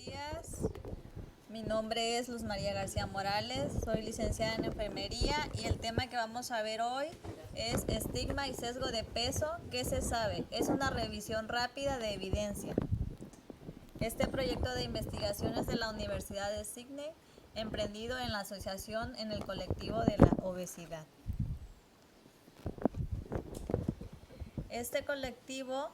días. Mi nombre es Luz María García Morales, soy licenciada en enfermería y el tema que vamos a ver hoy es estigma y sesgo de peso. ¿Qué se sabe? Es una revisión rápida de evidencia. Este proyecto de investigación es de la Universidad de Sydney, emprendido en la asociación en el colectivo de la obesidad. Este colectivo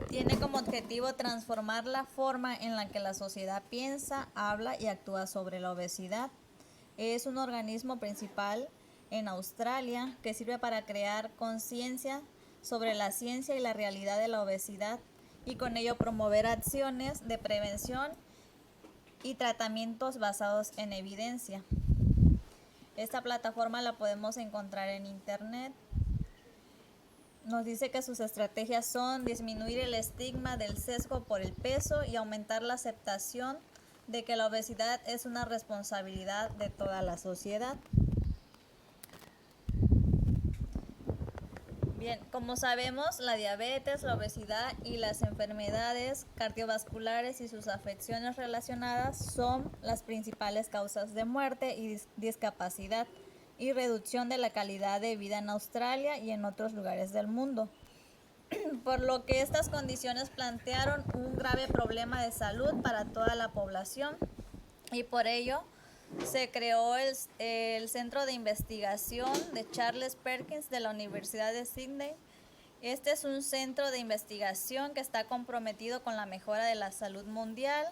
tiene como objetivo transformar la forma en la que la sociedad piensa, habla y actúa sobre la obesidad. Es un organismo principal en Australia que sirve para crear conciencia sobre la ciencia y la realidad de la obesidad y con ello promover acciones de prevención y tratamientos basados en evidencia. Esta plataforma la podemos encontrar en internet. Nos dice que sus estrategias son disminuir el estigma del sesgo por el peso y aumentar la aceptación de que la obesidad es una responsabilidad de toda la sociedad. Bien, como sabemos, la diabetes, la obesidad y las enfermedades cardiovasculares y sus afecciones relacionadas son las principales causas de muerte y discapacidad y reducción de la calidad de vida en Australia y en otros lugares del mundo. Por lo que estas condiciones plantearon un grave problema de salud para toda la población y por ello se creó el Centro de Investigación de Charles Perkins de la Universidad de Sydney. Este es un centro de investigación que está comprometido con la mejora de la salud mundial.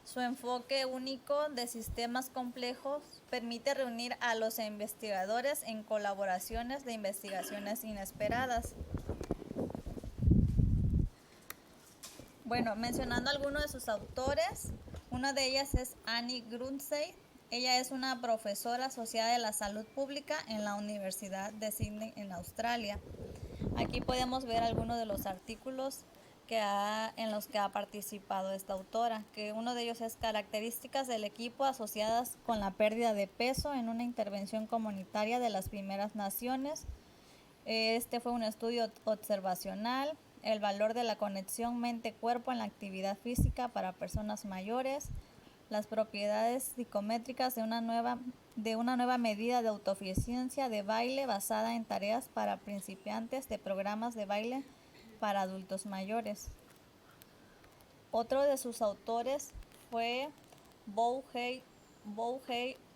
Su enfoque único de sistemas complejos permite reunir a los investigadores en colaboraciones de investigaciones inesperadas. Bueno, mencionando algunos de sus autores, una de ellas es Annie Grunsey. Ella es una profesora asociada de la salud pública en la Universidad de Sydney en Australia. Aquí podemos ver algunos de los artículos en los que ha participado esta autora, que uno de ellos es características del equipo asociadas con la pérdida de peso en una intervención comunitaria de las primeras naciones. Este fue un estudio observacional, el valor de la conexión mente-cuerpo en la actividad física para personas mayores, las propiedades psicométricas de una nueva medida de autoeficiencia de baile basada en tareas para principiantes de programas de baile para adultos mayores. Otro de sus autores fue Bo-Hei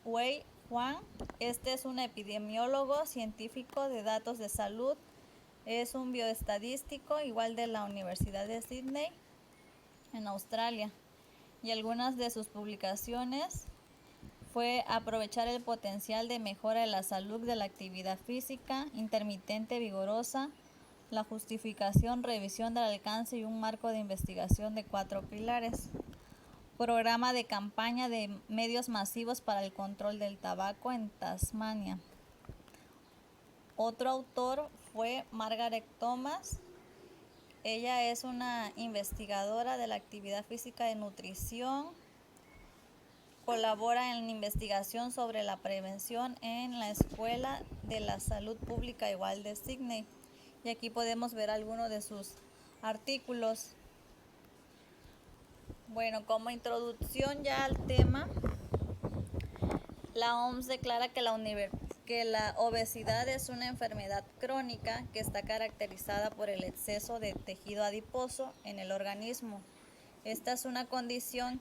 Wei Huang. Este es un epidemiólogo científico de datos de salud. Es un bioestadístico igual de la Universidad de Sydney en Australia. Y algunas de sus publicaciones fue aprovechar el potencial de mejora de la salud de la actividad física intermitente vigorosa, la justificación, revisión del alcance y un marco de investigación de 4 pilares. Programa de campaña de medios masivos para el control del tabaco en Tasmania. Otro autor fue Margaret Thomas. Ella es una investigadora de la actividad física de nutrición. Colabora en la investigación sobre la prevención en la Escuela de la Salud Pública igual de Sydney. Y aquí podemos ver algunos de sus artículos. Bueno, como introducción ya al tema, la OMS declara que la obesidad es una enfermedad crónica que está caracterizada por el exceso de tejido adiposo en el organismo. Esta es una condición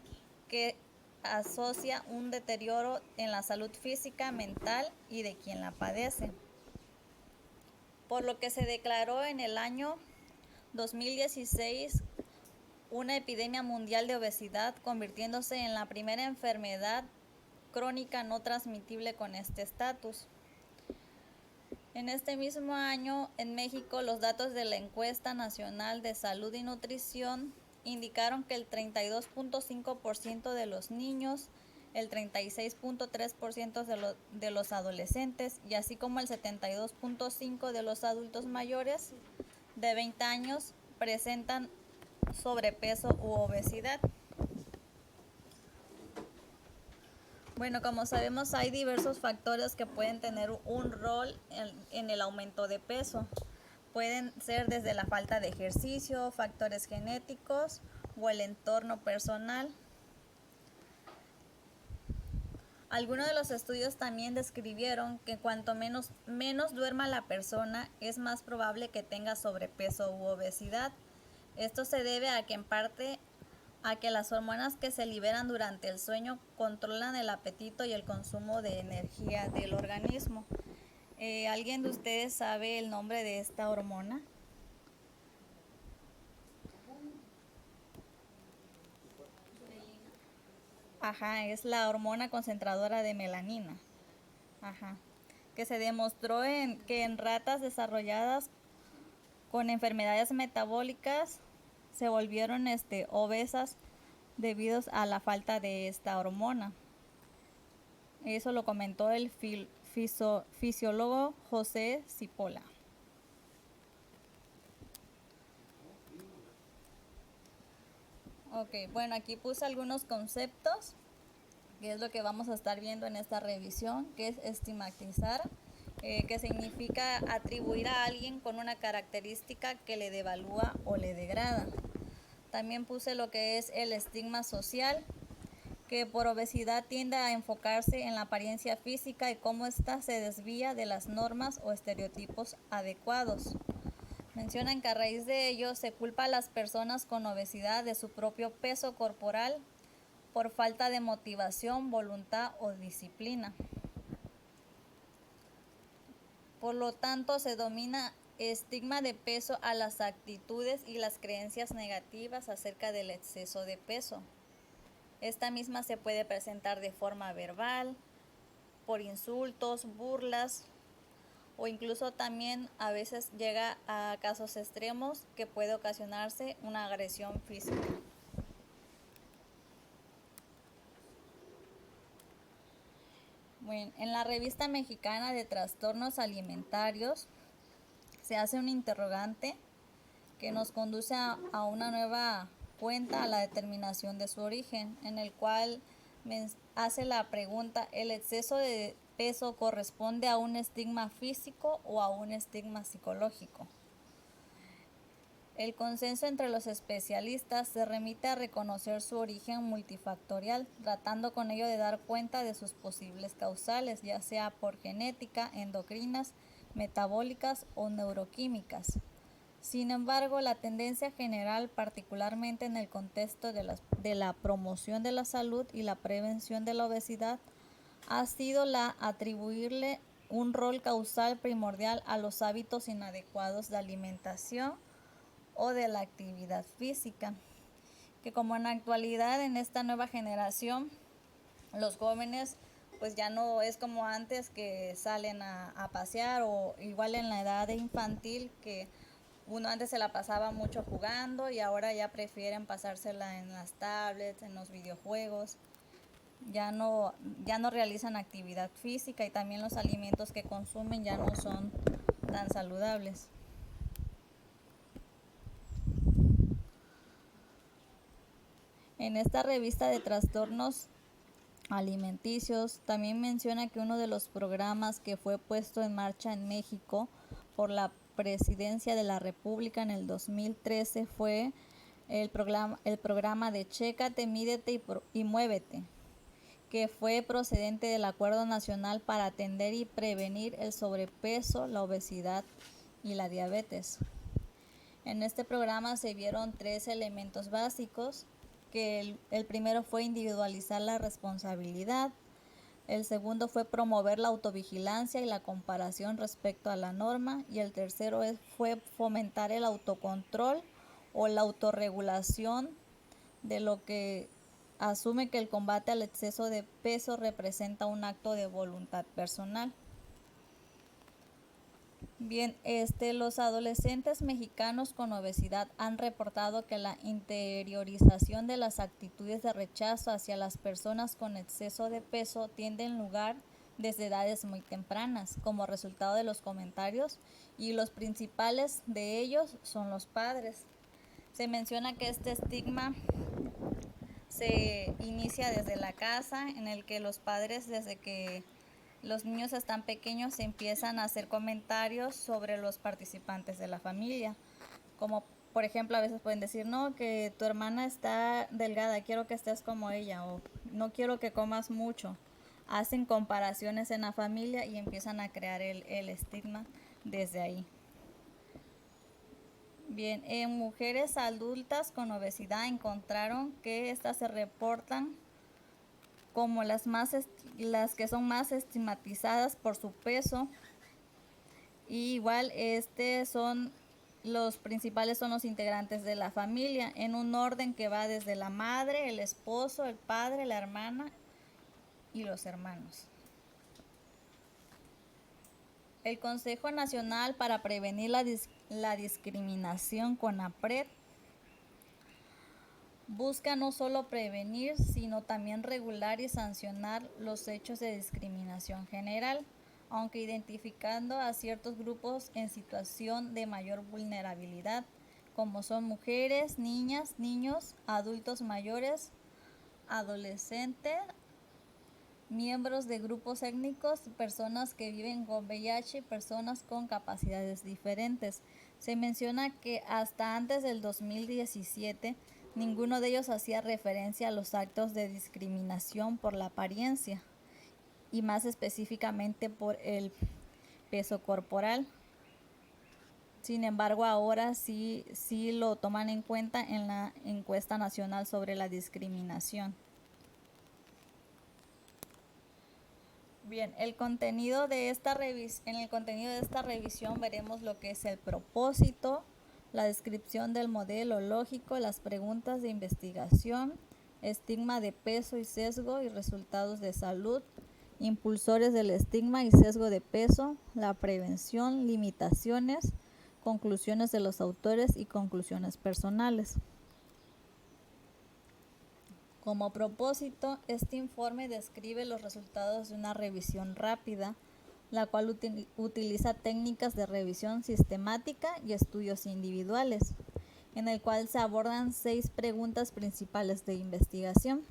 que asocia un deterioro en la salud física, mental y de quien la padece. Por lo que se declaró en el año 2016 una epidemia mundial de obesidad, convirtiéndose en la primera enfermedad crónica no transmitible con este estatus. En este mismo año, en México, los datos de la Encuesta Nacional de Salud y Nutrición indicaron que el 32.5% de los niños, el 36.3% de los adolescentes y así como el 72.5% de los adultos mayores de 20 años presentan sobrepeso u obesidad. Bueno, como sabemos, hay diversos factores que pueden tener un rol en el aumento de peso. Pueden ser desde la falta de ejercicio, factores genéticos o el entorno personal. Algunos de los estudios también describieron que cuanto menos duerma la persona, es más probable que tenga sobrepeso u obesidad. Esto se debe a que en parte a que las hormonas que se liberan durante el sueño controlan el apetito y el consumo de energía del organismo. ¿Alguien de ustedes sabe el nombre de esta hormona? Ajá, es la hormona concentradora de melanina. Ajá. Que se demostró que en ratas desarrolladas con enfermedades metabólicas se volvieron obesas debido a la falta de esta hormona. Eso lo comentó el fisiólogo José Cipolla. Ok, bueno, aquí puse algunos conceptos, que es lo que vamos a estar viendo en esta revisión, que es estigmatizar, que significa atribuir a alguien con una característica que le devalúa o le degrada. También puse lo que es el estigma social, que por obesidad tiende a enfocarse en la apariencia física y cómo ésta se desvía de las normas o estereotipos adecuados. Mencionan que a raíz de ello se culpa a las personas con obesidad de su propio peso corporal por falta de motivación, voluntad o disciplina. Por lo tanto, se domina estigma de peso a las actitudes y las creencias negativas acerca del exceso de peso. Esta misma se puede presentar de forma verbal, por insultos, burlas, o incluso también a veces llega a casos extremos que puede ocasionarse una agresión física. Bueno, en la revista mexicana de trastornos alimentarios se hace un interrogante que nos conduce a una nueva cuenta a la determinación de su origen, en el cual hace la pregunta: ¿el exceso de peso corresponde a un estigma físico o a un estigma psicológico? El consenso entre los especialistas se remite a reconocer su origen multifactorial, tratando con ello de dar cuenta de sus posibles causales, ya sea por genética, endocrinas, metabólicas o neuroquímicas. Sin embargo, la tendencia general, particularmente en el contexto de la promoción de la salud y la prevención de la obesidad, ha sido la atribuirle un rol causal primordial a los hábitos inadecuados de alimentación o de la actividad física, que como en la actualidad en esta nueva generación los jóvenes pues ya no es como antes que salen a pasear, o igual en la edad infantil que uno antes se la pasaba mucho jugando y ahora ya prefieren pasársela en las tablets, en los videojuegos. Ya no realizan actividad física y también los alimentos que consumen ya no son tan saludables. En esta revista de trastornos alimenticios también menciona que uno de los programas que fue puesto en marcha en México por la Presidencia de la República en el 2013 fue el programa de Chécate, Mídete y Muévete, que fue procedente del Acuerdo Nacional para atender y prevenir el sobrepeso, la obesidad y la diabetes. En este programa se vieron 3 elementos básicos, que el primero fue individualizar la responsabilidad, el segundo fue promover la autovigilancia y la comparación respecto a la norma, y el tercero fue fomentar el autocontrol o la autorregulación, de lo que asume que el combate al exceso de peso representa un acto de voluntad personal. Bien, los adolescentes mexicanos con obesidad han reportado que la interiorización de las actitudes de rechazo hacia las personas con exceso de peso tiene lugar desde edades muy tempranas, como resultado de los comentarios, y los principales de ellos son los padres. Se menciona que este estigma se inicia desde la casa, en el que los padres, desde que los niños están pequeños, se empiezan a hacer comentarios sobre los participantes de la familia, como por ejemplo, a veces pueden decir, no, que tu hermana está delgada, quiero que estés como ella, o no quiero que comas mucho. Hacen comparaciones en la familia y empiezan a crear el estigma desde ahí. Bien, en mujeres adultas con obesidad encontraron que estas se reportan como las que son más estigmatizadas por su peso. Y igual son los principales son los integrantes de la familia, en un orden que va desde la madre, el esposo, el padre, la hermana y los hermanos. El Consejo Nacional para Prevenir la Discriminación, CONAPRED, busca no solo prevenir, sino también regular y sancionar los hechos de discriminación general, aunque identificando a ciertos grupos en situación de mayor vulnerabilidad, como son mujeres, niñas, niños, adultos mayores, adolescentes, miembros de grupos étnicos, personas que viven con VIH y personas con capacidades diferentes. Se menciona que hasta antes del 2017 ninguno de ellos hacía referencia a los actos de discriminación por la apariencia y más específicamente por el peso corporal. Sin embargo, ahora sí lo toman en cuenta en la encuesta nacional sobre la discriminación. Bien, en el contenido de esta revisión veremos lo que es el propósito, la descripción del modelo lógico, las preguntas de investigación, estigma de peso y sesgo y resultados de salud, impulsores del estigma y sesgo de peso, la prevención, limitaciones, conclusiones de los autores y conclusiones personales. Como propósito, este informe describe los resultados de una revisión rápida, la cual utiliza técnicas de revisión sistemática y estudios individuales, en el cual se abordan 6 preguntas principales de investigación.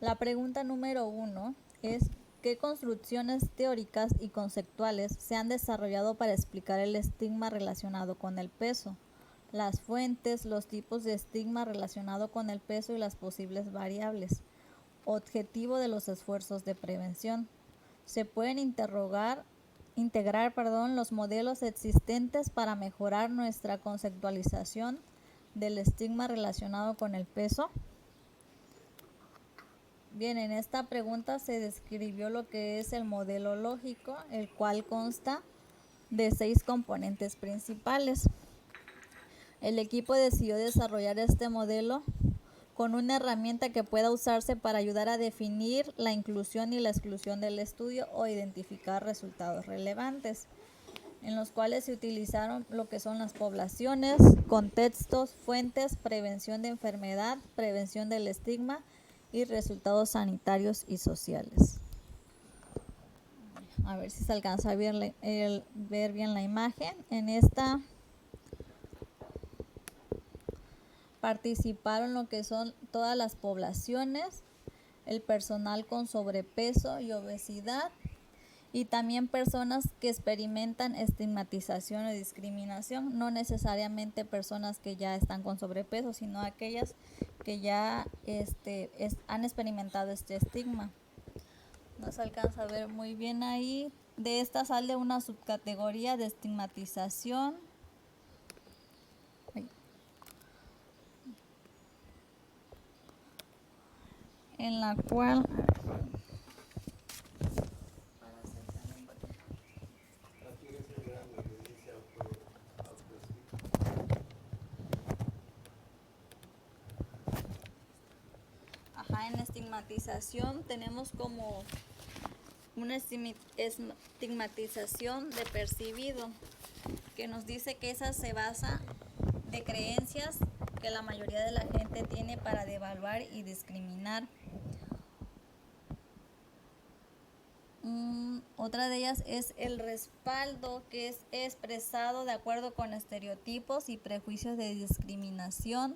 La pregunta número 1 es: ¿qué construcciones teóricas y conceptuales se han desarrollado para explicar el estigma relacionado con el peso? Las fuentes, los tipos de estigma relacionado con el peso y las posibles variables. Objetivo de los esfuerzos de prevención. Se pueden integrar los modelos existentes para mejorar nuestra conceptualización del estigma relacionado con el peso. Bien, en esta pregunta se describió lo que es el modelo lógico, el cual consta de 6 componentes principales. El equipo decidió desarrollar este modelo con una herramienta que pueda usarse para ayudar a definir la inclusión y la exclusión del estudio o identificar resultados relevantes, en los cuales se utilizaron lo que son las poblaciones, contextos, fuentes, prevención de enfermedad, prevención del estigma y resultados sanitarios y sociales. A ver si se alcanza a ver bien la imagen. En esta participaron lo que son todas las poblaciones, el personal con sobrepeso y obesidad, y también personas que experimentan estigmatización o discriminación, no necesariamente personas que ya están con sobrepeso, sino aquellas que ya han experimentado este estigma. No se alcanza a ver muy bien ahí. De esta sale una subcategoría de estigmatización. En la cual en estigmatización tenemos como una estigmatización de percibido, que nos dice que esa se basa de creencias que la mayoría de la gente tiene para devaluar y discriminar. Otra de ellas es el respaldo, que es expresado de acuerdo con estereotipos y prejuicios de discriminación.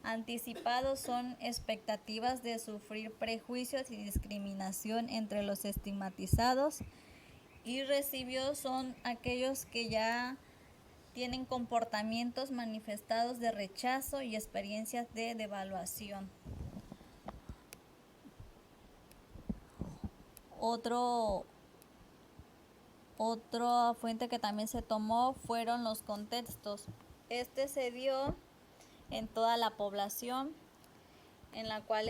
Anticipados son expectativas de sufrir prejuicios y discriminación entre los estigmatizados. Y recibidos son aquellos que ya tienen comportamientos manifestados de rechazo y experiencias de devaluación. Otra fuente que también se tomó fueron los contextos. Este se dio en toda la población, en la cual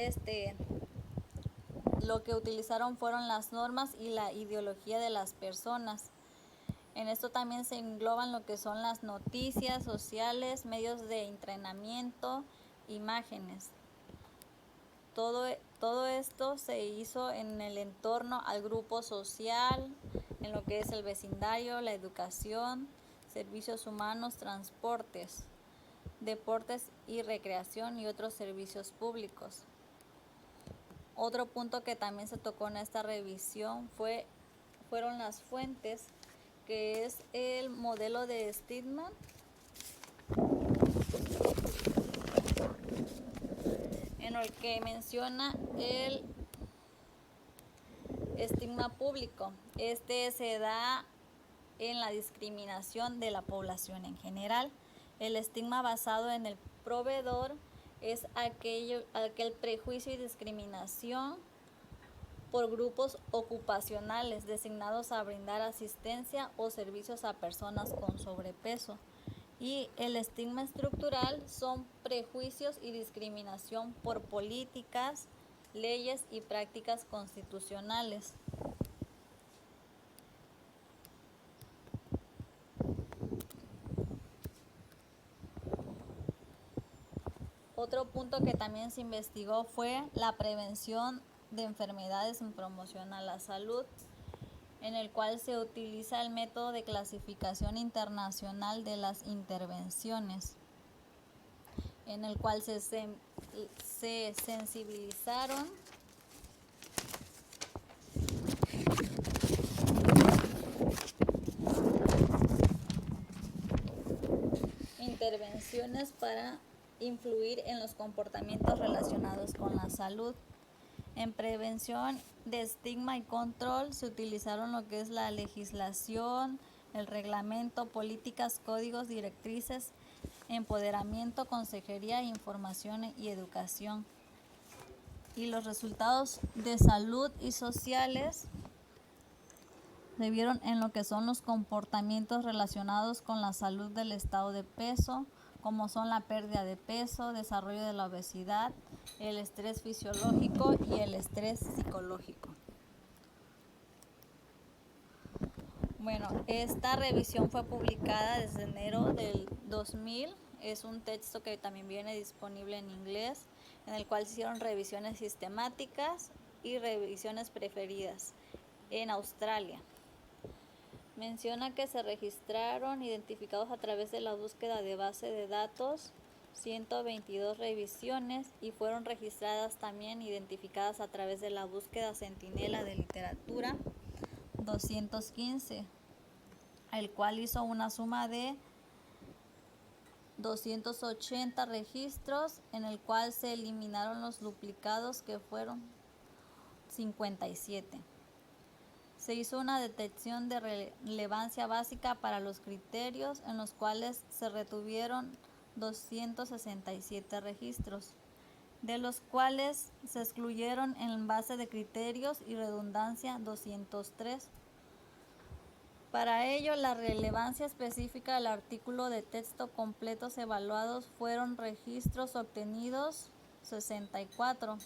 lo que utilizaron fueron las normas y la ideología de las personas. En esto también se engloban lo que son las noticias sociales, medios de entrenamiento, imágenes. Todo esto se hizo en el entorno al grupo social, en lo que es el vecindario, la educación, servicios humanos, transportes, deportes y recreación y otros servicios públicos. Otro punto que también se tocó en esta revisión fueron las fuentes, que es el modelo de Stedman, en el que menciona el estigma público. Este se da en la discriminación de la población en general. El estigma basado en el proveedor es aquel prejuicio y discriminación por grupos ocupacionales designados a brindar asistencia o servicios a personas con sobrepeso. Y el estigma estructural son prejuicios y discriminación por políticas, leyes y prácticas constitucionales. Otro punto que también se investigó fue la prevención de enfermedades en promoción a la salud, en el cual se utiliza el método de clasificación internacional de las intervenciones, en el cual se sensibilizaron intervenciones para influir en los comportamientos relacionados con la salud. En prevención de estigma y control se utilizaron lo que es la legislación, el reglamento, políticas, códigos, directrices, empoderamiento, consejería, información y educación. Y los resultados de salud y sociales se vieron en lo que son los comportamientos relacionados con la salud del estado de peso, como son la pérdida de peso, desarrollo de la obesidad, el estrés fisiológico y el estrés psicológico. Bueno, esta revisión fue publicada desde enero del 2000. Es un texto que también viene disponible en inglés, en el cual se hicieron revisiones sistemáticas y revisiones preferidas en Australia. Menciona que se registraron identificados a través de la búsqueda de base de datos 122 revisiones y fueron registradas también identificadas a través de la búsqueda Centinela de literatura 215, el cual hizo una suma de 280 registros, en el cual se eliminaron los duplicados, que fueron 57. Se hizo una detección de relevancia básica para los criterios, en los cuales se retuvieron 267 registros, de los cuales se excluyeron en base de criterios y redundancia 203. Para ello, la relevancia específica del artículo de texto completos evaluados fueron registros obtenidos 64,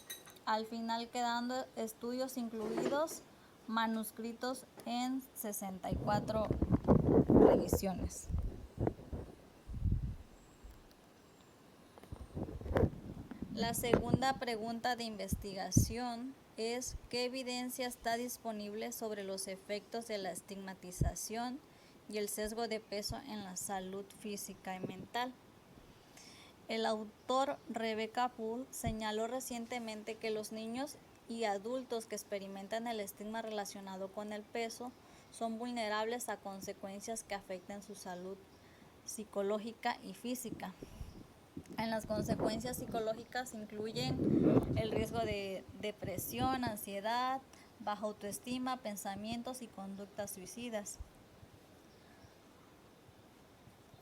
al final quedando estudios incluidos manuscritos en 64 revisiones. La segunda pregunta de investigación es: ¿qué evidencia está disponible sobre los efectos de la estigmatización y el sesgo de peso en la salud física y mental? El autor Rebecca Poole señaló recientemente que los niños y adultos que experimentan el estigma relacionado con el peso son vulnerables a consecuencias que afecten su salud psicológica y física. En las consecuencias psicológicas incluyen el riesgo de depresión, ansiedad, baja autoestima, pensamientos y conductas suicidas.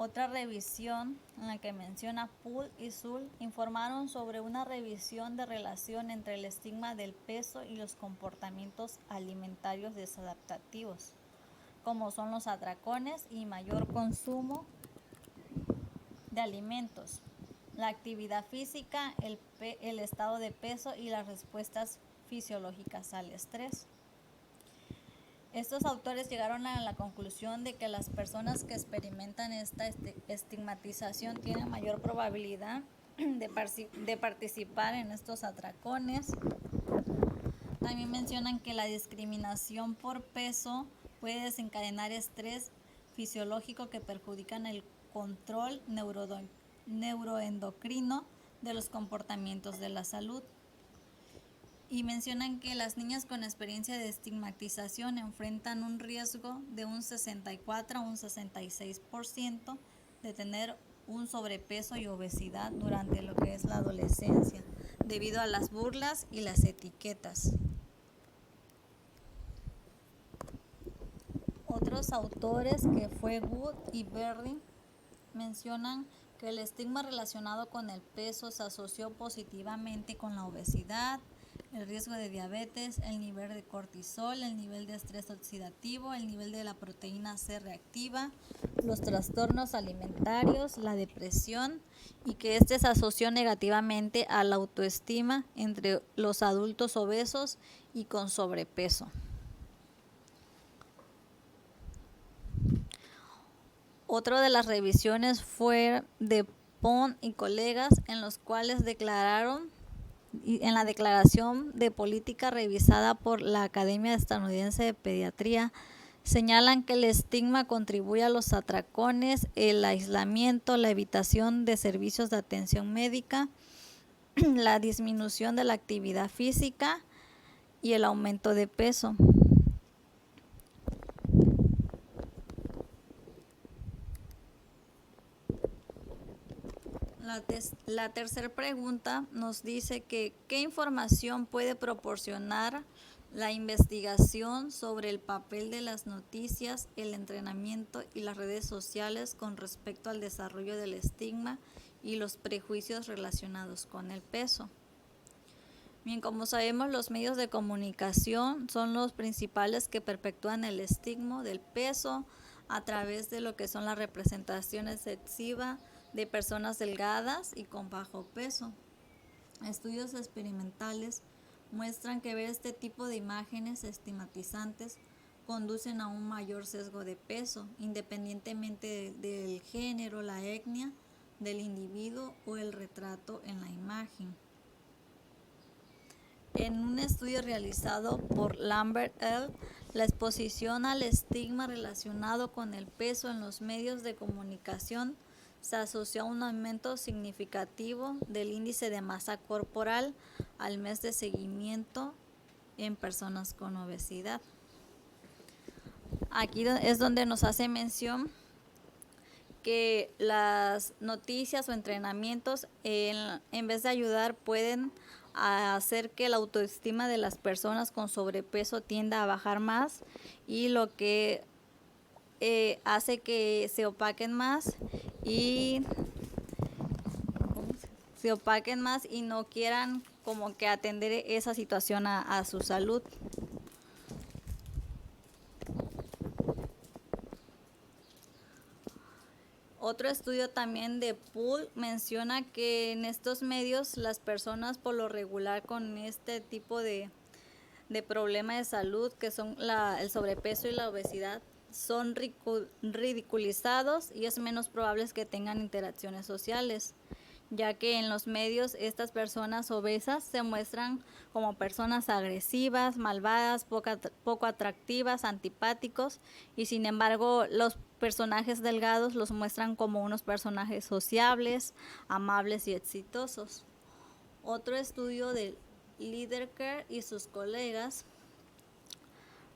Otra revisión en la que menciona Poole y Zull informaron sobre una revisión de relación entre el estigma del peso y los comportamientos alimentarios desadaptativos, como son los atracones y mayor consumo de alimentos, la actividad física, el estado de peso y las respuestas fisiológicas al estrés. Estos autores llegaron a la conclusión de que las personas que experimentan esta estigmatización tienen mayor probabilidad de participar en estos atracones. También mencionan que la discriminación por peso puede desencadenar estrés fisiológico que perjudican el control neuroendocrino de los comportamientos de la salud. Y mencionan que las niñas con experiencia de estigmatización enfrentan un riesgo de un 64 a un 66% de tener un sobrepeso y obesidad durante lo que es la adolescencia, debido a las burlas y las etiquetas. Otros autores, que fue Wood y Berry, mencionan que el estigma relacionado con el peso se asoció positivamente con la obesidad, el riesgo de diabetes, el nivel de cortisol, el nivel de estrés oxidativo, el nivel de la proteína C reactiva, los trastornos alimentarios, la depresión, y que este se asoció negativamente a la autoestima entre los adultos obesos y con sobrepeso. Otra de las revisiones fue de Pond y colegas, en los cuales declararon, en la declaración de política revisada por la Academia Estadounidense de Pediatría, señalan que el estigma contribuye a los atracones, el aislamiento, la evitación de servicios de atención médica, la disminución de la actividad física y el aumento de peso. La tercera pregunta nos dice que ¿qué información puede proporcionar la investigación sobre el papel de las noticias, el entrenamiento y las redes sociales con respecto al desarrollo del estigma y los prejuicios relacionados con el peso? Bien, como sabemos, los medios de comunicación son los principales que perpetúan el estigma del peso a través de lo que son las representaciones excesivas de personas delgadas y con bajo peso. Estudios experimentales muestran que ver este tipo de imágenes estigmatizantes conducen a un mayor sesgo de peso, independientemente del género, la etnia del individuo o el retrato en la imagen. En un estudio realizado por Lambert et al., la exposición al estigma relacionado con el peso en los medios de comunicación se asoció a un aumento significativo del índice de masa corporal al mes de seguimiento en personas con obesidad. Aquí es donde nos hace mención que las noticias o entrenamientos, en vez de ayudar, pueden hacer que la autoestima de las personas con sobrepeso tienda a bajar más, y lo que hace que se opaquen más y no quieran como que atender esa situación a su salud. Otro estudio también de Poole menciona que en estos medios las personas por lo regular con este tipo de problema de salud, que son el sobrepeso y la obesidad, son ridiculizados y es menos probable que tengan interacciones sociales, ya que en los medios estas personas obesas se muestran como personas agresivas, malvadas, poco atractivas, antipáticos, y sin embargo los personajes delgados los muestran como unos personajes sociables, amables y exitosos. Otro estudio de Lideker y sus colegas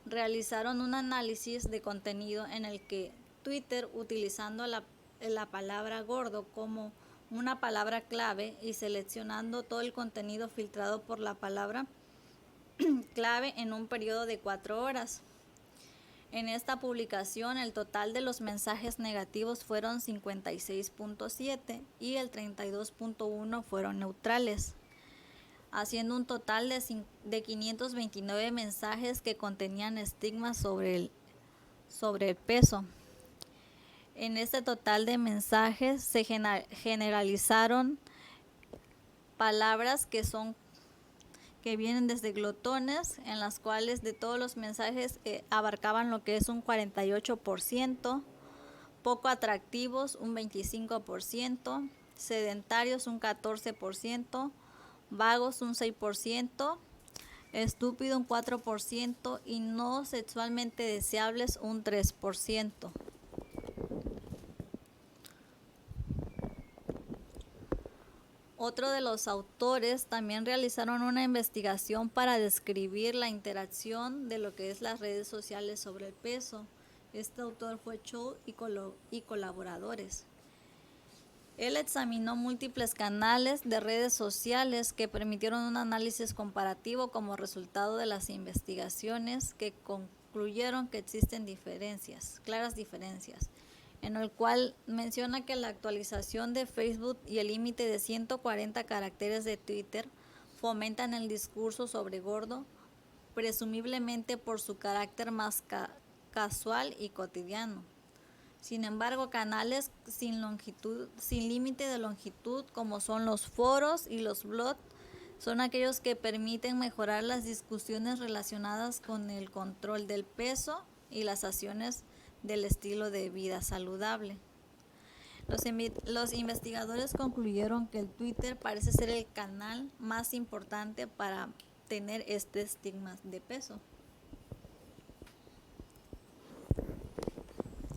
realizaron un análisis de contenido en el que Twitter, utilizando la palabra gordo como una palabra clave y seleccionando todo el contenido filtrado por la palabra clave en un periodo de 4 horas. En esta publicación, el total de los mensajes negativos fueron 56.7 y el 32.1 fueron neutrales, haciendo un total de 529 mensajes que contenían estigmas sobre el peso. En este total de mensajes se generalizaron palabras que vienen desde glotones, en las cuales de todos los mensajes abarcaban lo que es un 48%, poco atractivos un 25%, sedentarios un 14%, vagos un 6%, estúpido un 4% y no sexualmente deseables un 3%. Otro de los autores también realizaron una investigación para describir la interacción de lo que es las redes sociales sobre el peso. Este autor fue Chow y colaboradores. Él examinó múltiples canales de redes sociales que permitieron un análisis comparativo como resultado de las investigaciones que concluyeron que existen claras diferencias, en el cual menciona que la actualización de Facebook y el límite de 140 caracteres de Twitter fomentan el discurso sobre gordo, presumiblemente por su carácter más casual y cotidiano. Sin embargo, canales sin límite de longitud, como son los foros y los blogs, son aquellos que permiten mejorar las discusiones relacionadas con el control del peso y las acciones del estilo de vida saludable. Los investigadores concluyeron que el Twitter parece ser el canal más importante para tener este estigma de peso.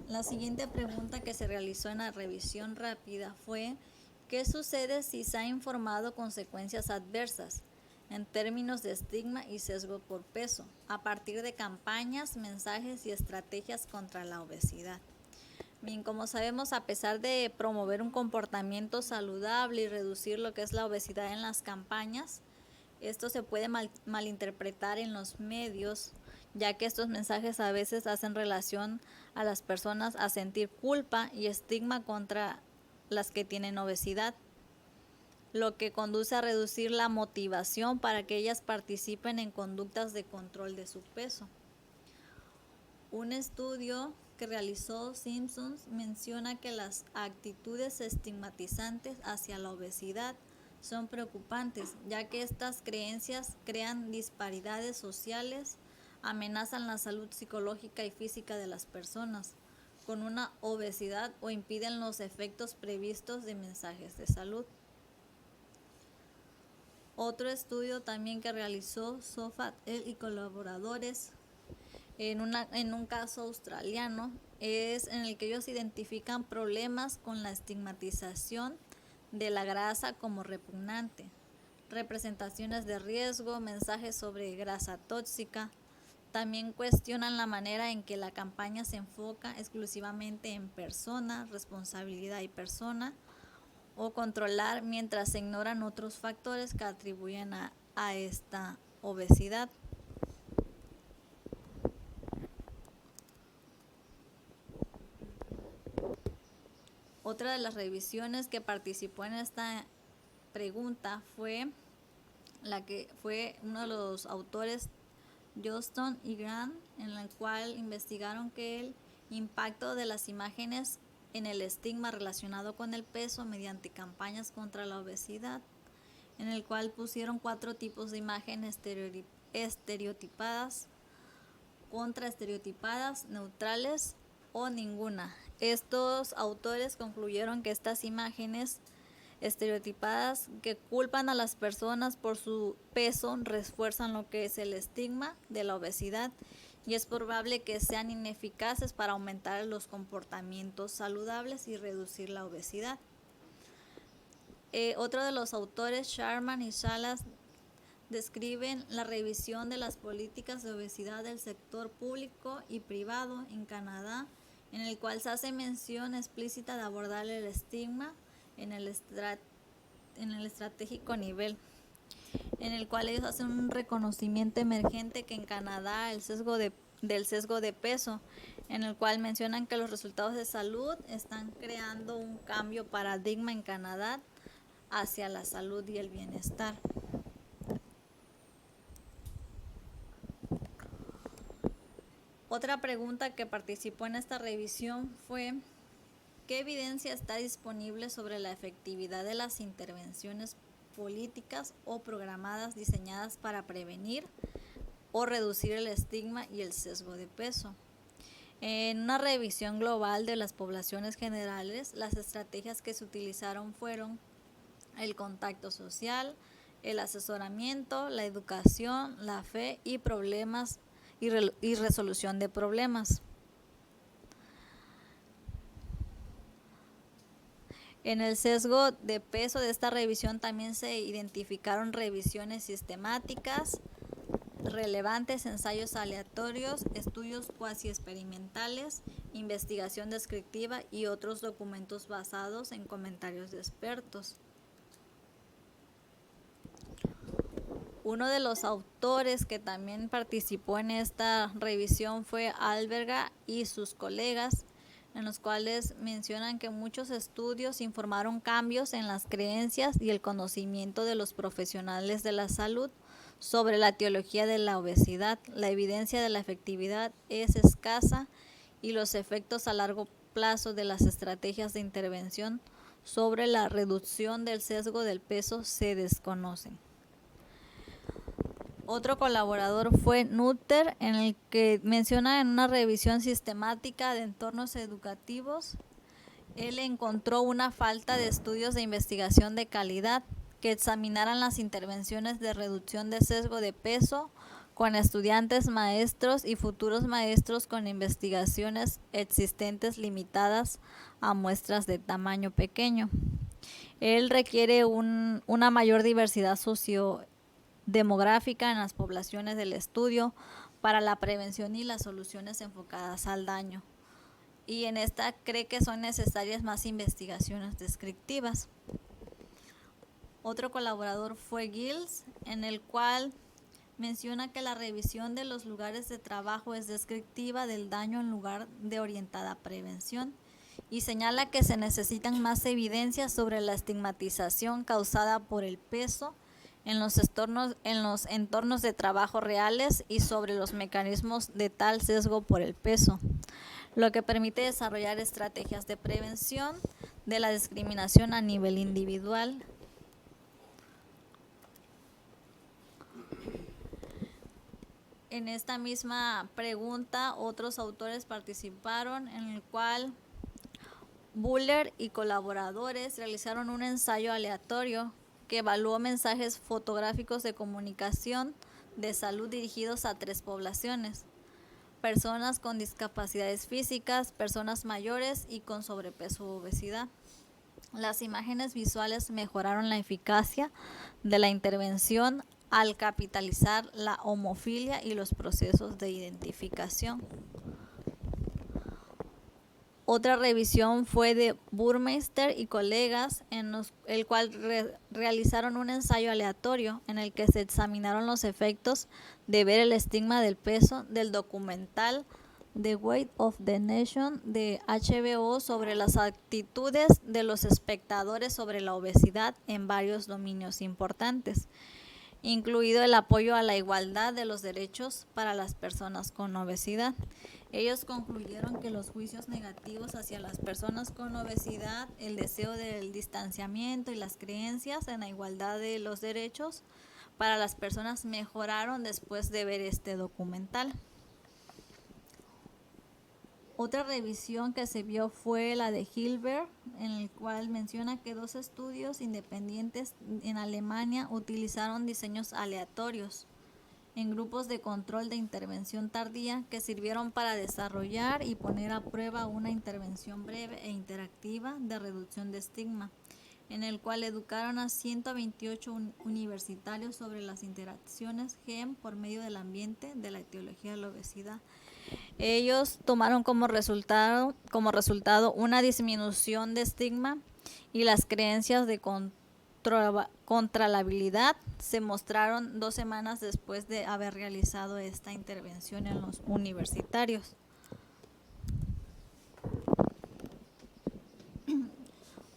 La siguiente pregunta que se realizó en la revisión rápida fue: ¿qué sucede si se ha informado consecuencias adversas en términos de estigma y sesgo por peso a partir de campañas, mensajes y estrategias contra la obesidad? Bien, como sabemos, a pesar de promover un comportamiento saludable y reducir lo que es la obesidad en las campañas, esto se puede malinterpretar en los medios, ya que estos mensajes a veces hacen relación a las personas a sentir culpa y estigma contra las que tienen obesidad, lo que conduce a reducir la motivación para que ellas participen en conductas de control de su peso. Un estudio que realizó Simpsons menciona que las actitudes estigmatizantes hacia la obesidad son preocupantes, ya que estas creencias crean disparidades sociales, amenazan la salud psicológica y física de las personas con una obesidad o impiden los efectos previstos de mensajes de salud. Otro estudio también que realizó Sofat y colaboradores en un caso australiano es en el que ellos identifican problemas con la estigmatización de la grasa como repugnante, representaciones de riesgo, mensajes sobre grasa tóxica. También cuestionan la manera en que la campaña se enfoca exclusivamente en persona, responsabilidad y persona, o controlar, mientras se ignoran otros factores que atribuyen a esta obesidad. Otra de las revisiones que participó en esta pregunta fue la que fue uno de los autores, Johnston y Grant, en el cual investigaron que el impacto de las imágenes en el estigma relacionado con el peso mediante campañas contra la obesidad, en el cual pusieron 4 tipos de imágenes estereotipadas, contraestereotipadas, neutrales o ninguna. Estos autores concluyeron que estas imágenes estereotipadas que culpan a las personas por su peso refuerzan lo que es el estigma de la obesidad y es probable que sean ineficaces para aumentar los comportamientos saludables y reducir la obesidad. Otro de los autores, Sharman y Salas, describen la revisión de las políticas de obesidad del sector público y privado en Canadá, en el cual se hace mención explícita de abordar el estigma en el estratégico nivel. en el cual ellos hacen un reconocimiento emergente que en Canadá del sesgo de peso, en el cual mencionan que los resultados de salud están creando un cambio paradigma en Canadá hacia la salud y el bienestar. Otra pregunta que participó en esta revisión fue: ¿qué evidencia está disponible sobre la efectividad de las intervenciones políticas o programadas diseñadas para prevenir o reducir el estigma y el sesgo de peso? En una revisión global de las poblaciones generales, las estrategias que se utilizaron fueron el contacto social, el asesoramiento, la educación, la fe y problemas y resolución de problemas. En el sesgo de peso de esta revisión también se identificaron revisiones sistemáticas, relevantes, ensayos aleatorios, estudios cuasi experimentales, investigación descriptiva y otros documentos basados en comentarios de expertos. Uno de los autores que también participó en esta revisión fue Alberga y sus colegas, en los cuales mencionan que muchos estudios informaron cambios en las creencias y el conocimiento de los profesionales de la salud sobre la etiología de la obesidad. La evidencia de la efectividad es escasa y los efectos a largo plazo de las estrategias de intervención sobre la reducción del sesgo del peso se desconocen. Otro colaborador fue Nutter, en el que menciona en una revisión sistemática de entornos educativos, él encontró una falta de estudios de investigación de calidad que examinaran las intervenciones de reducción de sesgo de peso con estudiantes, maestros y futuros maestros con investigaciones existentes limitadas a muestras de tamaño pequeño. Él requiere una mayor diversidad sociodemográfica en las poblaciones del estudio para la prevención y las soluciones enfocadas al daño. Y en esta cree que son necesarias más investigaciones descriptivas. Otro colaborador fue Giles, en el cual menciona que la revisión de los lugares de trabajo es descriptiva del daño en lugar de orientada a prevención, y señala que se necesitan más evidencias sobre la estigmatización causada por el peso en los entornos de trabajo reales y sobre los mecanismos de tal sesgo por el peso, lo que permite desarrollar estrategias de prevención de la discriminación a nivel individual. En esta misma pregunta, otros autores participaron, en el cual Buller y colaboradores realizaron un ensayo aleatorio que evaluó mensajes fotográficos de comunicación de salud dirigidos a 3 poblaciones: personas con discapacidades físicas, personas mayores y con sobrepeso u obesidad. Las imágenes visuales mejoraron la eficacia de la intervención al capitalizar la homofilia y los procesos de identificación. Otra revisión fue de Burmeister y colegas, en el cual realizaron un ensayo aleatorio en el que se examinaron los efectos de ver el estigma del peso del documental The Weight of the Nation de HBO sobre las actitudes de los espectadores sobre la obesidad en varios dominios importantes, incluido el apoyo a la igualdad de los derechos para las personas con obesidad. Ellos concluyeron que los juicios negativos hacia las personas con obesidad, el deseo del distanciamiento y las creencias en la igualdad de los derechos para las personas mejoraron después de ver este documental. Otra revisión que se vio fue la de Hilbert, en el cual menciona que 2 estudios independientes en Alemania utilizaron diseños aleatorios en grupos de control de intervención tardía que sirvieron para desarrollar y poner a prueba una intervención breve e interactiva de reducción de estigma, en el cual educaron a 128 universitarios sobre las interacciones GEM por medio del ambiente de la etiología de la obesidad. Ellos tomaron como resultado una disminución de estigma y las creencias de contra la habilidad se mostraron 2 semanas después de haber realizado esta intervención en los universitarios.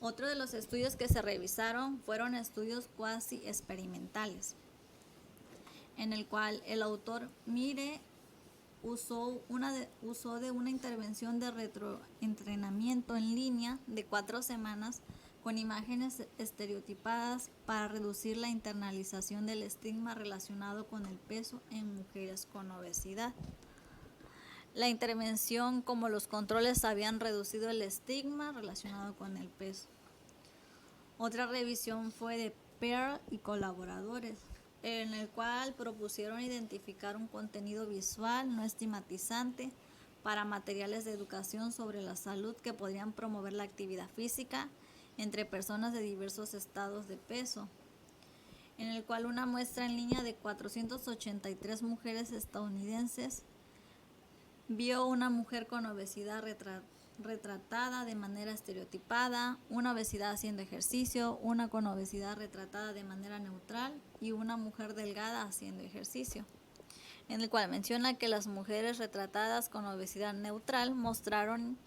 Otro de los estudios que se revisaron fueron estudios cuasi experimentales, en el cual el autor Mire usó de una intervención de retroentrenamiento en línea de 4 semanas con imágenes estereotipadas para reducir la internalización del estigma relacionado con el peso en mujeres con obesidad. La intervención, como los controles, habían reducido el estigma relacionado con el peso. Otra revisión fue de Pearl y colaboradores, en el cual propusieron identificar un contenido visual no estigmatizante para materiales de educación sobre la salud que podrían promover la actividad física entre personas de diversos estados de peso, en el cual una muestra en línea de 483 mujeres estadounidenses vio una mujer con obesidad retratada de manera estereotipada, una obesidad haciendo ejercicio, una con obesidad retratada de manera neutral y una mujer delgada haciendo ejercicio, en el cual menciona que las mujeres retratadas con obesidad neutral mostraron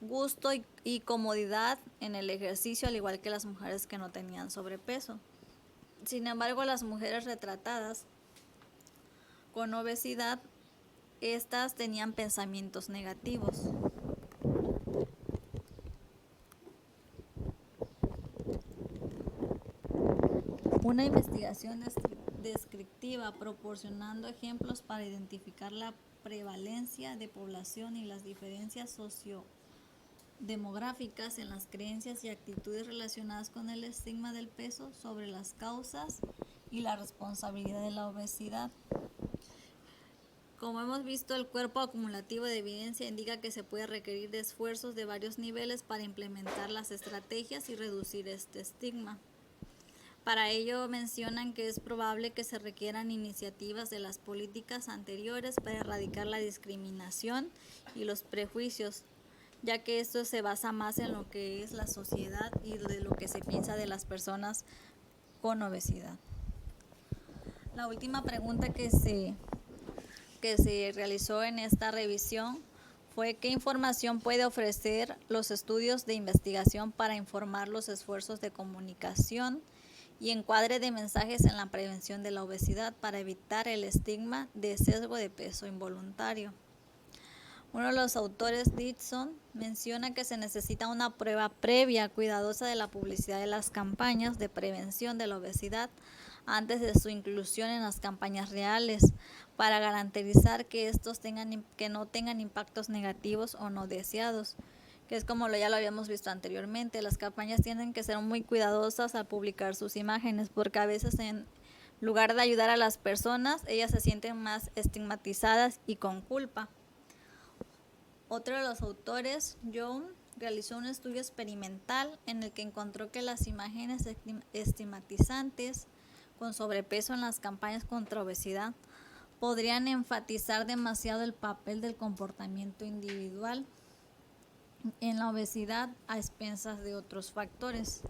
gusto y comodidad en el ejercicio, al igual que las mujeres que no tenían sobrepeso. Sin embargo, las mujeres retratadas con obesidad, estas tenían pensamientos negativos. Una investigación descriptiva proporcionando ejemplos para identificar la prevalencia de población y las diferencias sociodemográficas en las creencias y actitudes relacionadas con el estigma del peso sobre las causas y la responsabilidad de la obesidad. Como hemos visto, el cuerpo acumulativo de evidencia indica que se puede requerir de esfuerzos de varios niveles para implementar las estrategias y reducir este estigma. Para ello mencionan que es probable que se requieran iniciativas de las políticas anteriores para erradicar la discriminación y los prejuicios, ya que esto se basa más en lo que es la sociedad y de lo que se piensa de las personas con obesidad. La última pregunta que se realizó en esta revisión fue: ¿qué información puede ofrecer los estudios de investigación para informar los esfuerzos de comunicación y encuadre de mensajes en la prevención de la obesidad para evitar el estigma de sesgo de peso involuntario? Uno de los autores, Dixon, menciona que se necesita una prueba previa cuidadosa de la publicidad de las campañas de prevención de la obesidad antes de su inclusión en las campañas reales, para garantizar que estos no tengan impactos negativos o no deseados, que es como ya lo habíamos visto anteriormente. Las campañas tienen que ser muy cuidadosas al publicar sus imágenes, porque a veces en lugar de ayudar a las personas, ellas se sienten más estigmatizadas y con culpa. Otro de los autores, Young, realizó un estudio experimental en el que encontró que las imágenes estigmatizantes con sobrepeso en las campañas contra obesidad podrían enfatizar demasiado el papel del comportamiento individual en la obesidad a expensas de otros factores.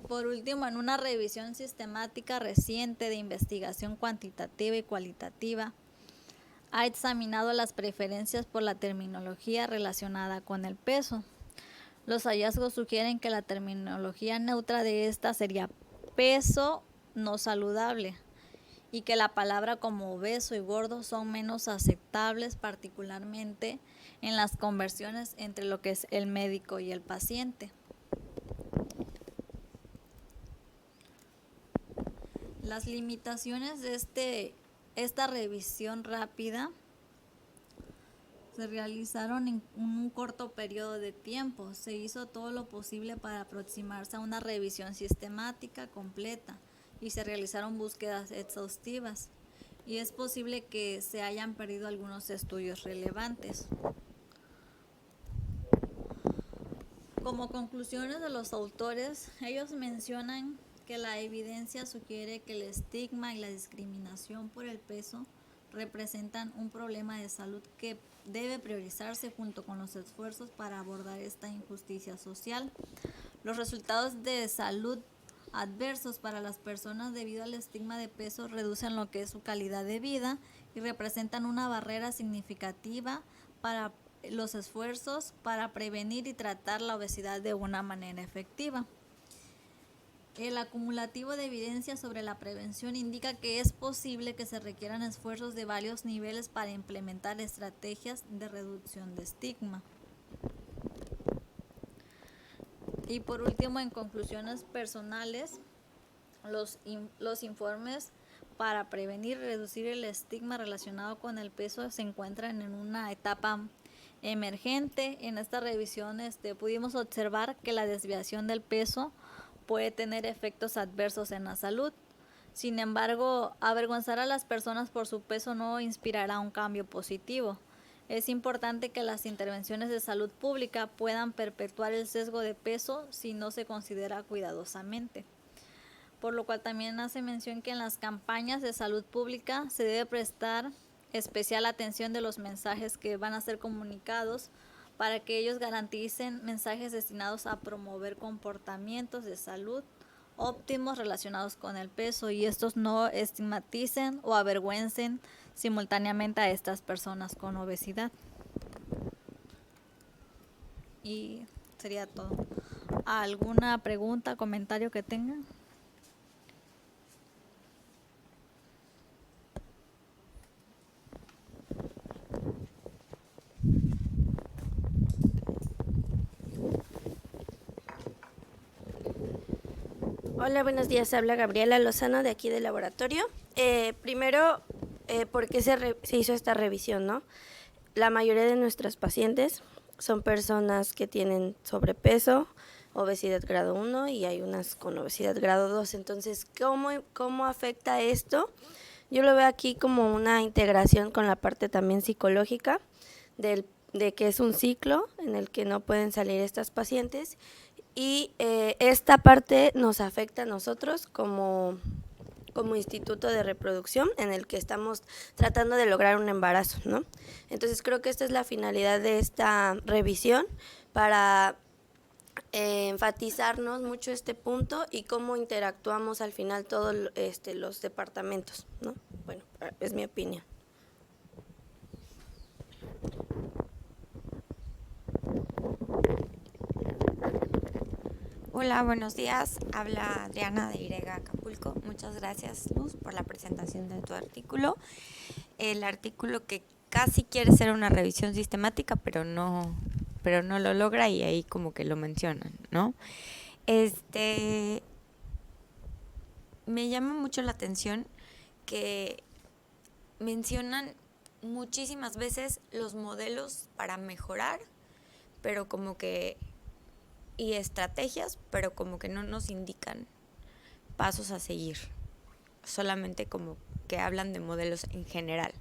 Por último, en una revisión sistemática reciente de investigación cuantitativa y cualitativa, ha examinado las preferencias por la terminología relacionada con el peso. Los hallazgos sugieren que la terminología neutra de esta sería peso no saludable, y que la palabra como obeso y gordo son menos aceptables, particularmente en las conversiones entre lo que es el médico y el paciente. Las limitaciones de esta revisión rápida se realizaron en un corto periodo de tiempo. Se hizo todo lo posible para aproximarse a una revisión sistemática completa y se realizaron búsquedas exhaustivas, y es posible que se hayan perdido algunos estudios relevantes. Como conclusiones de los autores, ellos mencionan que la evidencia sugiere que el estigma y la discriminación por el peso representan un problema de salud que debe priorizarse junto con los esfuerzos para abordar esta injusticia social. Los resultados de salud adversos para las personas debido al estigma de peso reducen lo que es su calidad de vida y representan una barrera significativa para los esfuerzos para prevenir y tratar la obesidad de una manera efectiva. El acumulativo de evidencia sobre la prevención indica que es posible que se requieran esfuerzos de varios niveles para implementar estrategias de reducción de estigma. Y por último, en conclusiones personales, los informes para prevenir y reducir el estigma relacionado con el peso se encuentran en una etapa emergente. En esta revisión pudimos observar que la desviación del peso puede tener efectos adversos en la salud. Sin embargo, avergonzar a las personas por su peso no inspirará un cambio positivo. Es importante que las intervenciones de salud pública puedan perpetuar el sesgo de peso si no se considera cuidadosamente. Por lo cual también hace mención que en las campañas de salud pública se debe prestar especial atención de los mensajes que van a ser comunicados para que ellos garanticen mensajes destinados a promover comportamientos de salud óptimos relacionados con el peso y estos no estigmaticen o avergüencen simultáneamente a estas personas con obesidad. Y sería todo. ¿Alguna pregunta, comentario que tengan? Hola, buenos días. Habla Gabriela Lozano de aquí del laboratorio. Primero, ¿por qué se hizo esta revisión, no? La mayoría de nuestras pacientes son personas que tienen sobrepeso, obesidad grado 1 y hay unas con obesidad grado 2. Entonces, ¿cómo afecta esto? Yo lo veo aquí como una integración con la parte también psicológica de que es un ciclo en el que no pueden salir estas pacientes. Y esta parte nos afecta a nosotros como instituto de reproducción en el que estamos tratando de lograr un embarazo, ¿no? Entonces creo que esta es la finalidad de esta revisión para enfatizarnos mucho este punto y cómo interactuamos al final todos los departamentos, ¿no? Bueno, es mi opinión. Hola, buenos días. Habla Adriana de Irega Acapulco. Muchas gracias, Luz, por la presentación de tu artículo. El artículo que casi quiere ser una revisión sistemática, pero no lo logra y ahí como que lo mencionan, ¿no? Me llama mucho la atención que mencionan muchísimas veces los modelos para mejorar, pero como que y estrategias, pero como que no nos indican pasos a seguir, solamente como que hablan de modelos en general.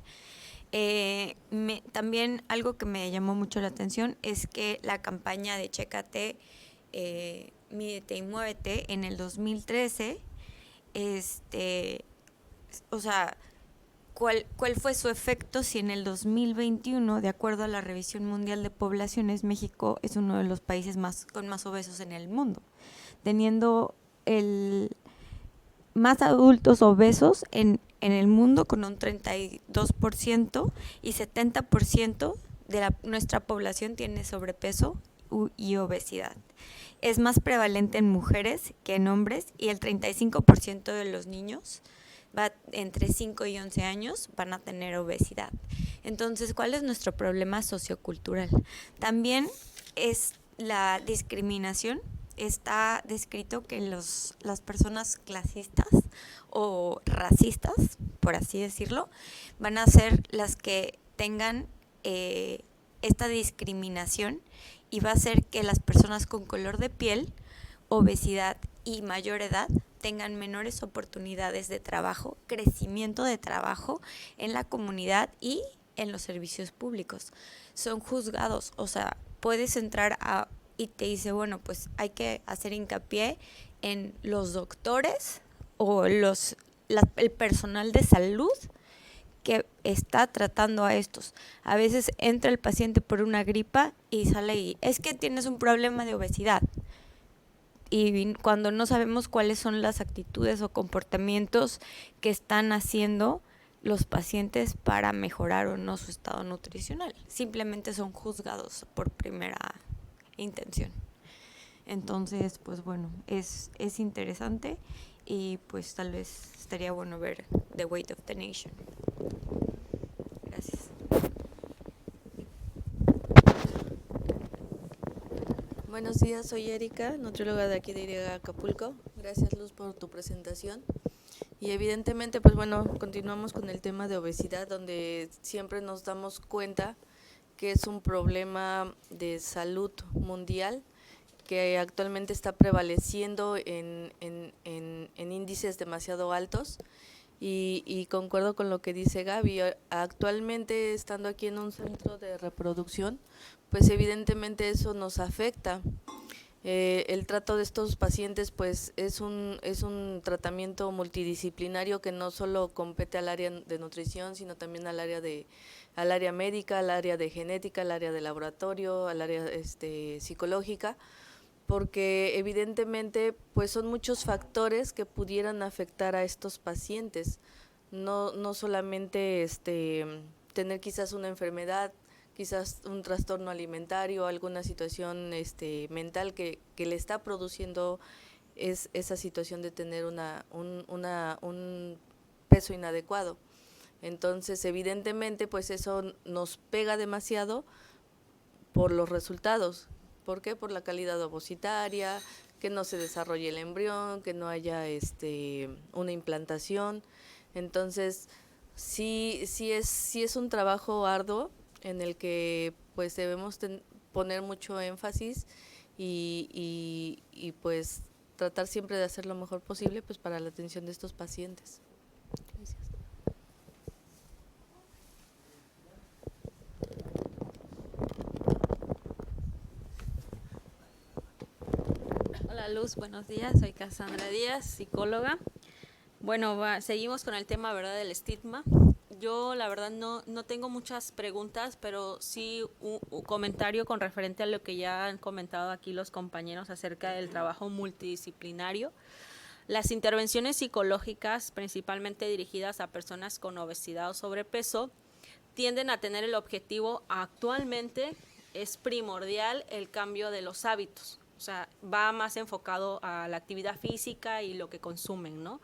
También algo que me llamó mucho la atención es que la campaña de Chécate, Mídete y Muévete en el 2013, o sea, ¿cuál fue su efecto si en el 2021, de acuerdo a la Revisión Mundial de Poblaciones, México es uno de los países con más obesos en el mundo, teniendo más adultos obesos en el mundo con un 32% y 70% de nuestra población tiene sobrepeso y obesidad? Es más prevalente en mujeres que en hombres y el 35% de los niños entre 5 y 11 años van a tener obesidad. Entonces, ¿cuál es nuestro problema sociocultural? También es la discriminación. Está descrito que las personas clasistas o racistas, por así decirlo, van a ser las que tengan esta discriminación y va a hacer que las personas con color de piel, obesidad y mayor edad tengan menores oportunidades de trabajo, crecimiento de trabajo en la comunidad y en los servicios públicos. Son juzgados, o sea, puedes entrar y te dice, bueno, pues hay que hacer hincapié en los doctores o el personal de salud que está tratando a estos. A veces entra el paciente por una gripa y sale y es que tienes un problema de obesidad. Y cuando no sabemos cuáles son las actitudes o comportamientos que están haciendo los pacientes para mejorar o no su estado nutricional, simplemente son juzgados por primera intención. Entonces, pues bueno, es interesante y pues tal vez estaría bueno ver The Weight of the Nation. Gracias. Buenos días, soy Erika, nutrióloga de aquí de IRIGA Acapulco. Gracias, Luz, por tu presentación. Y evidentemente, pues bueno, continuamos con el tema de obesidad, donde siempre nos damos cuenta que es un problema de salud mundial que actualmente está prevaleciendo en índices demasiado altos. Y concuerdo con lo que dice Gaby. Actualmente, estando aquí en un centro de reproducción, pues evidentemente eso nos afecta. El trato de estos pacientes pues es un tratamiento multidisciplinario que no solo compete al área de nutrición, sino también al área médica, al área de genética, al área de laboratorio, al área psicológica, porque evidentemente pues son muchos factores que pudieran afectar a estos pacientes, no solamente tener quizás una enfermedad, quizás un trastorno alimentario, alguna situación mental que le está produciendo esa situación de tener un peso inadecuado. Entonces, evidentemente, pues eso nos pega demasiado por los resultados. ¿Por qué? Por la calidad ovocitaria, que no se desarrolle el embrión, que no haya una implantación. Entonces, sí es un trabajo arduo en el que pues debemos poner mucho énfasis y pues tratar siempre de hacer lo mejor posible pues para la atención de estos pacientes. Gracias. Hola Luz, buenos días, soy Cassandra Díaz, psicóloga. Bueno, seguimos con el tema, ¿verdad?, del estigma. Yo la verdad no tengo muchas preguntas, pero sí un comentario con referente a lo que ya han comentado aquí los compañeros acerca del trabajo multidisciplinario. Las intervenciones psicológicas, principalmente dirigidas a personas con obesidad o sobrepeso, tienden a tener el objetivo, actualmente es primordial, el cambio de los hábitos. O sea, va más enfocado a la actividad física y lo que consumen, ¿no?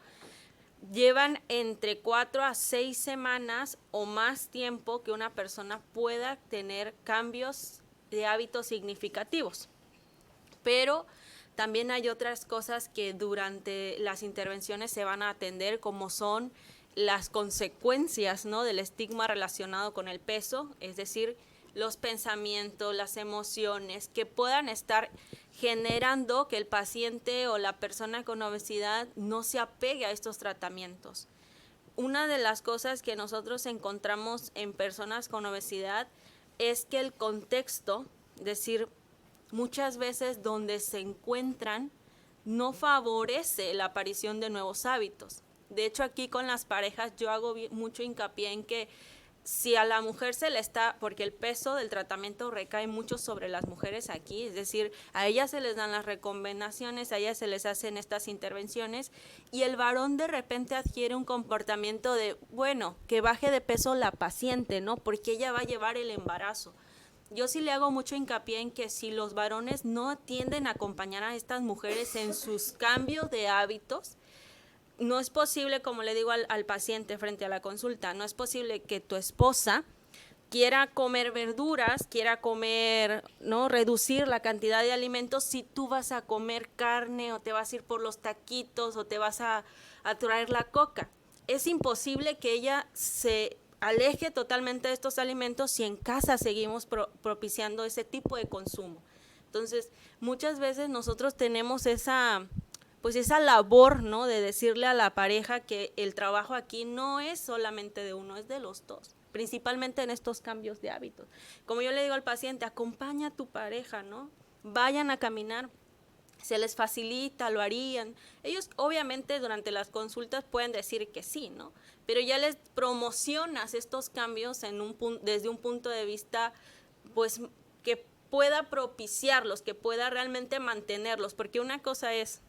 Llevan entre 4 a 6 semanas o más tiempo que una persona pueda tener cambios de hábitos significativos. Pero también hay otras cosas que durante las intervenciones se van a atender, como son las consecuencias, ¿no?, del estigma relacionado con el peso, es decir, los pensamientos, las emociones que puedan estar generando que el paciente o la persona con obesidad no se apegue a estos tratamientos. Una de las cosas que nosotros encontramos en personas con obesidad es que el contexto, es decir, muchas veces donde se encuentran, no favorece la aparición de nuevos hábitos. De hecho, aquí con las parejas yo hago mucho hincapié en que si a la mujer se le está, porque el peso del tratamiento recae mucho sobre las mujeres aquí, es decir, a ellas se les dan las recomendaciones, a ellas se les hacen estas intervenciones, y el varón de repente adquiere un comportamiento de, bueno, que baje de peso la paciente, ¿no?, porque ella va a llevar el embarazo. Yo sí le hago mucho hincapié en que si los varones no tienden a acompañar a estas mujeres en sus cambios de hábitos, no es posible, como le digo al paciente frente a la consulta, no es posible que tu esposa quiera comer verduras, quiera comer, ¿no?, reducir la cantidad de alimentos si tú vas a comer carne o te vas a ir por los taquitos o te vas a traer la coca. Es imposible que ella se aleje totalmente de estos alimentos si en casa seguimos propiciando ese tipo de consumo. Entonces, muchas veces nosotros tenemos esa labor, ¿no?, de decirle a la pareja que el trabajo aquí no es solamente de uno, es de los dos, principalmente en estos cambios de hábitos. Como yo le digo al paciente, acompaña a tu pareja, ¿no? Vayan a caminar, se les facilita, lo harían. Ellos obviamente durante las consultas pueden decir que sí, ¿no? Pero ya les promocionas estos cambios desde un punto de vista, pues, que pueda propiciarlos, que pueda realmente mantenerlos, porque una cosa es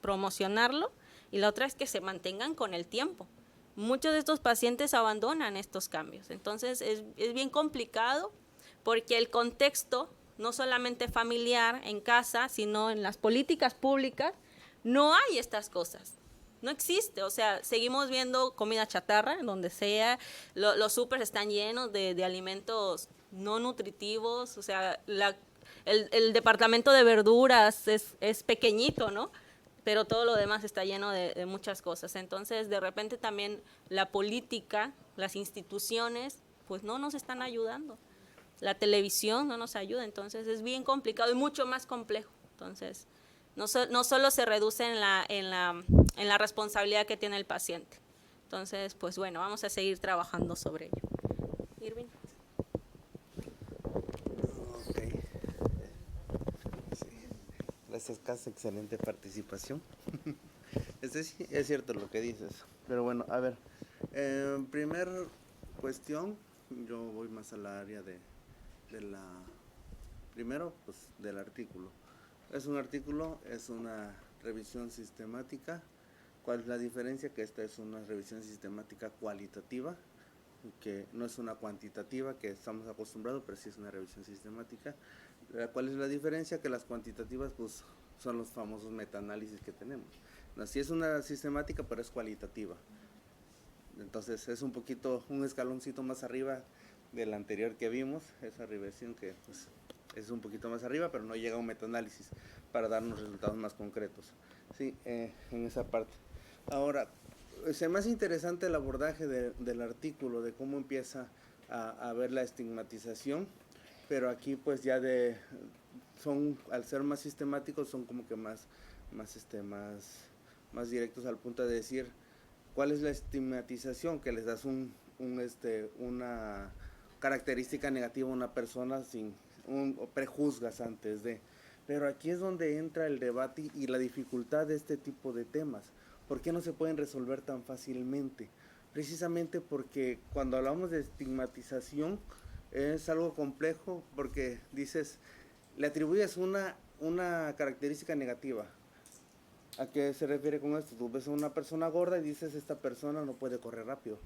promocionarlo y la otra es que se mantengan con el tiempo. Muchos de estos pacientes abandonan estos cambios, entonces es bien complicado porque el contexto, no solamente familiar, en casa, sino en las políticas públicas, no hay estas cosas. No existe, o sea, seguimos viendo comida chatarra, donde sea, los súper están llenos de alimentos no nutritivos, o sea, el departamento de verduras es pequeñito, ¿no? Pero todo lo demás está lleno de muchas cosas. Entonces, de repente también la política, las instituciones, pues no nos están ayudando. La televisión no nos ayuda, entonces es bien complicado y mucho más complejo. Entonces, no solo se reduce en la responsabilidad que tiene el paciente. Entonces, pues bueno, vamos a seguir trabajando sobre ello. Irving. Ok. Sí. Gracias, Cas, excelente participación. Sí, es cierto lo que dices. Pero bueno, a ver, primer cuestión, yo voy más al área primero, pues del artículo. Es un artículo, es una revisión sistemática. ¿Cuál es la diferencia? Que esta es una revisión sistemática cualitativa, que no es una cuantitativa que estamos acostumbrados, pero sí es una revisión sistemática. ¿Cuál es la diferencia? Que las cuantitativas pues son los famosos metaanálisis que tenemos. Así es una sistemática, pero es cualitativa. Entonces es un escaloncito más arriba de la anterior que vimos, esa revisión que pues, es un poquito más arriba, pero no llega a un metaanálisis para darnos resultados más concretos. Sí, en esa parte. Ahora, es más interesante el abordaje del artículo, de cómo empieza a ver la estigmatización, pero aquí pues ya al ser más sistemáticos, son como que más directos al punto de decir cuál es la estigmatización, que les das una característica negativa a una persona o prejuzgas antes de. Pero aquí es donde entra el debate y la dificultad de este tipo de temas. ¿Por qué no se pueden resolver tan fácilmente? Precisamente porque cuando hablamos de estigmatización es algo complejo, porque dices, le atribuyes una característica negativa. ¿A qué se refiere con esto? Tú ves a una persona gorda y dices, esta persona no puede correr rápido.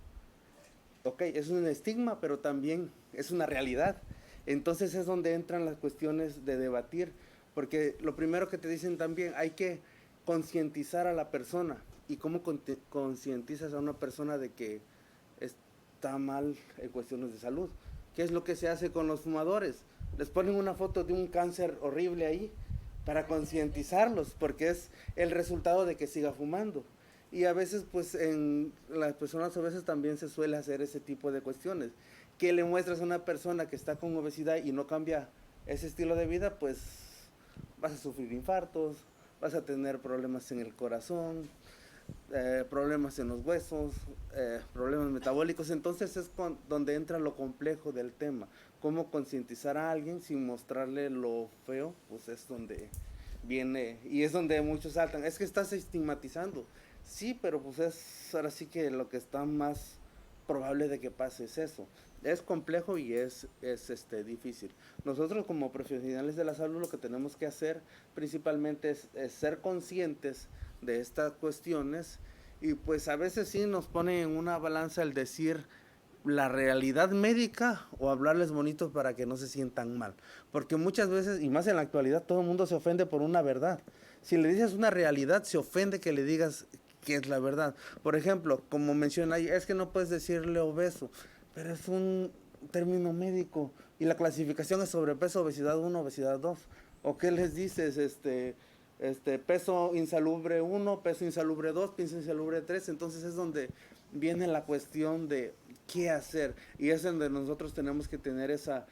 Ok, es un estigma, pero también es una realidad. Entonces es donde entran las cuestiones de debatir, porque lo primero que te dicen también, hay que concientizar a la persona. ¿Y cómo concientizas a una persona de que está mal en cuestiones de salud? ¿Qué es lo que se hace con los fumadores? Les ponen una foto de un cáncer horrible ahí para concientizarlos, porque es el resultado de que siga fumando. Y a veces, pues, en las personas a veces también se suele hacer ese tipo de cuestiones. Que le muestras a una persona que está con obesidad y no cambia ese estilo de vida, pues vas a sufrir infartos, vas a tener problemas en el corazón, problemas en los huesos, problemas metabólicos. Entonces es donde entra lo complejo del tema. Cómo concientizar a alguien sin mostrarle lo feo, pues es donde viene, y es donde muchos saltan. Es que estás estigmatizando. Sí, pero pues ahora sí que lo que está más probable de que pase es eso. Es complejo y es difícil. Nosotros como profesionales de la salud lo que tenemos que hacer principalmente es ser conscientes de estas cuestiones, y pues a veces sí nos pone en una balanza el decir la realidad médica o hablarles bonitos para que no se sientan mal, porque muchas veces, y más en la actualidad, todo el mundo se ofende por una verdad. Si le dices una realidad, se ofende que le digas que es la verdad. Por ejemplo, como menciona ahí, es que no puedes decirle obeso, pero es un término médico y la clasificación es sobrepeso, obesidad 1, obesidad 2. ¿O qué les dices? Peso insalubre 1, peso insalubre 2, peso insalubre 3. Entonces es donde viene la cuestión de qué hacer, y es donde nosotros tenemos que tener esa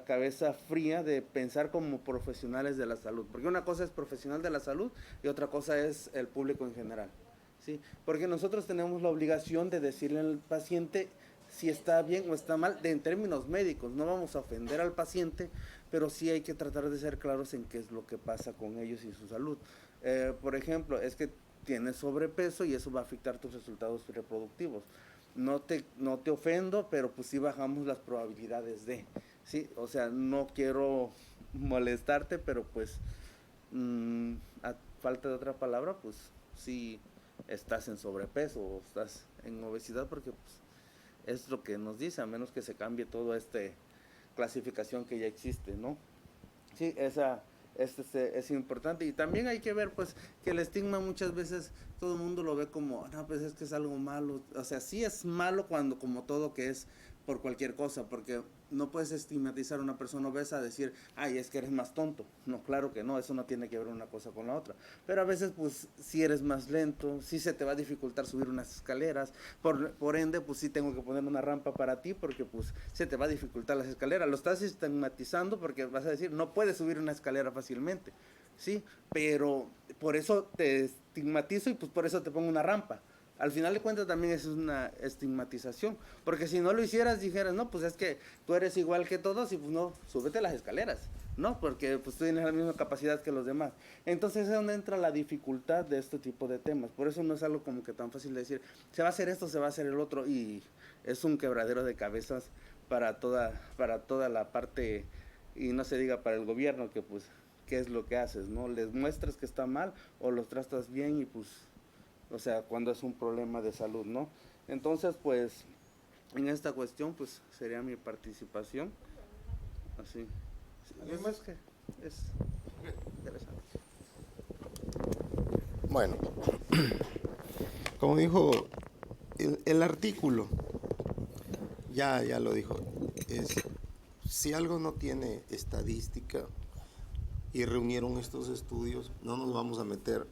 cabeza fría de pensar como profesionales de la salud, porque una cosa es profesional de la salud y otra cosa es el público en general, ¿sí? Porque nosotros tenemos la obligación de decirle al paciente si está bien o está mal en términos médicos. No vamos a ofender al paciente, pero sí hay que tratar de ser claros en qué es lo que pasa con ellos y su salud. Por ejemplo, es que tienes sobrepeso y eso va a afectar tus resultados reproductivos. No te ofendo, pero pues sí bajamos las probabilidades de, sí, o sea, no quiero molestarte, pero pues a falta de otra palabra, pues sí estás en sobrepeso o estás en obesidad, porque pues es lo que nos dice, a menos que se cambie toda esta clasificación que ya existe, ¿no? Sí, es importante. Y también hay que ver, pues, que el estigma muchas veces todo el mundo lo ve como, no, pues es que es algo malo. O sea, sí es malo cuando, como todo, que es por cualquier cosa, porque no puedes estigmatizar a una persona obesa, decir, ay, es que eres más tonto. No, claro que no, eso no tiene que ver una cosa con la otra. Pero a veces, pues, si eres más lento, sí se te va a dificultar subir unas escaleras, por ende, pues sí tengo que poner una rampa para ti, porque pues se te va a dificultar las escaleras. Lo estás estigmatizando porque vas a decir, no puedes subir una escalera fácilmente, sí, pero por eso te estigmatizo y pues por eso te pongo una rampa. Al final de cuentas también es una estigmatización, porque si no lo hicieras dijeras, no, pues es que tú eres igual que todos y pues no, súbete las escaleras, no, porque pues tú tienes la misma capacidad que los demás. Entonces es donde entra la dificultad de este tipo de temas, por eso no es algo como que tan fácil de decir, se va a hacer esto, se va a hacer el otro, y es un quebradero de cabezas para toda la parte, y no se diga para el gobierno, que pues, ¿qué es lo que haces, no? Les muestras que está mal o los tratas bien y pues, o sea, cuando es un problema de salud, ¿no? Entonces, pues, en esta cuestión, pues, sería mi participación. Así. Sí, además que es interesante. Bueno, como dijo el artículo, ya lo dijo, es si algo no tiene estadística y reunieron estos estudios, no nos vamos a meter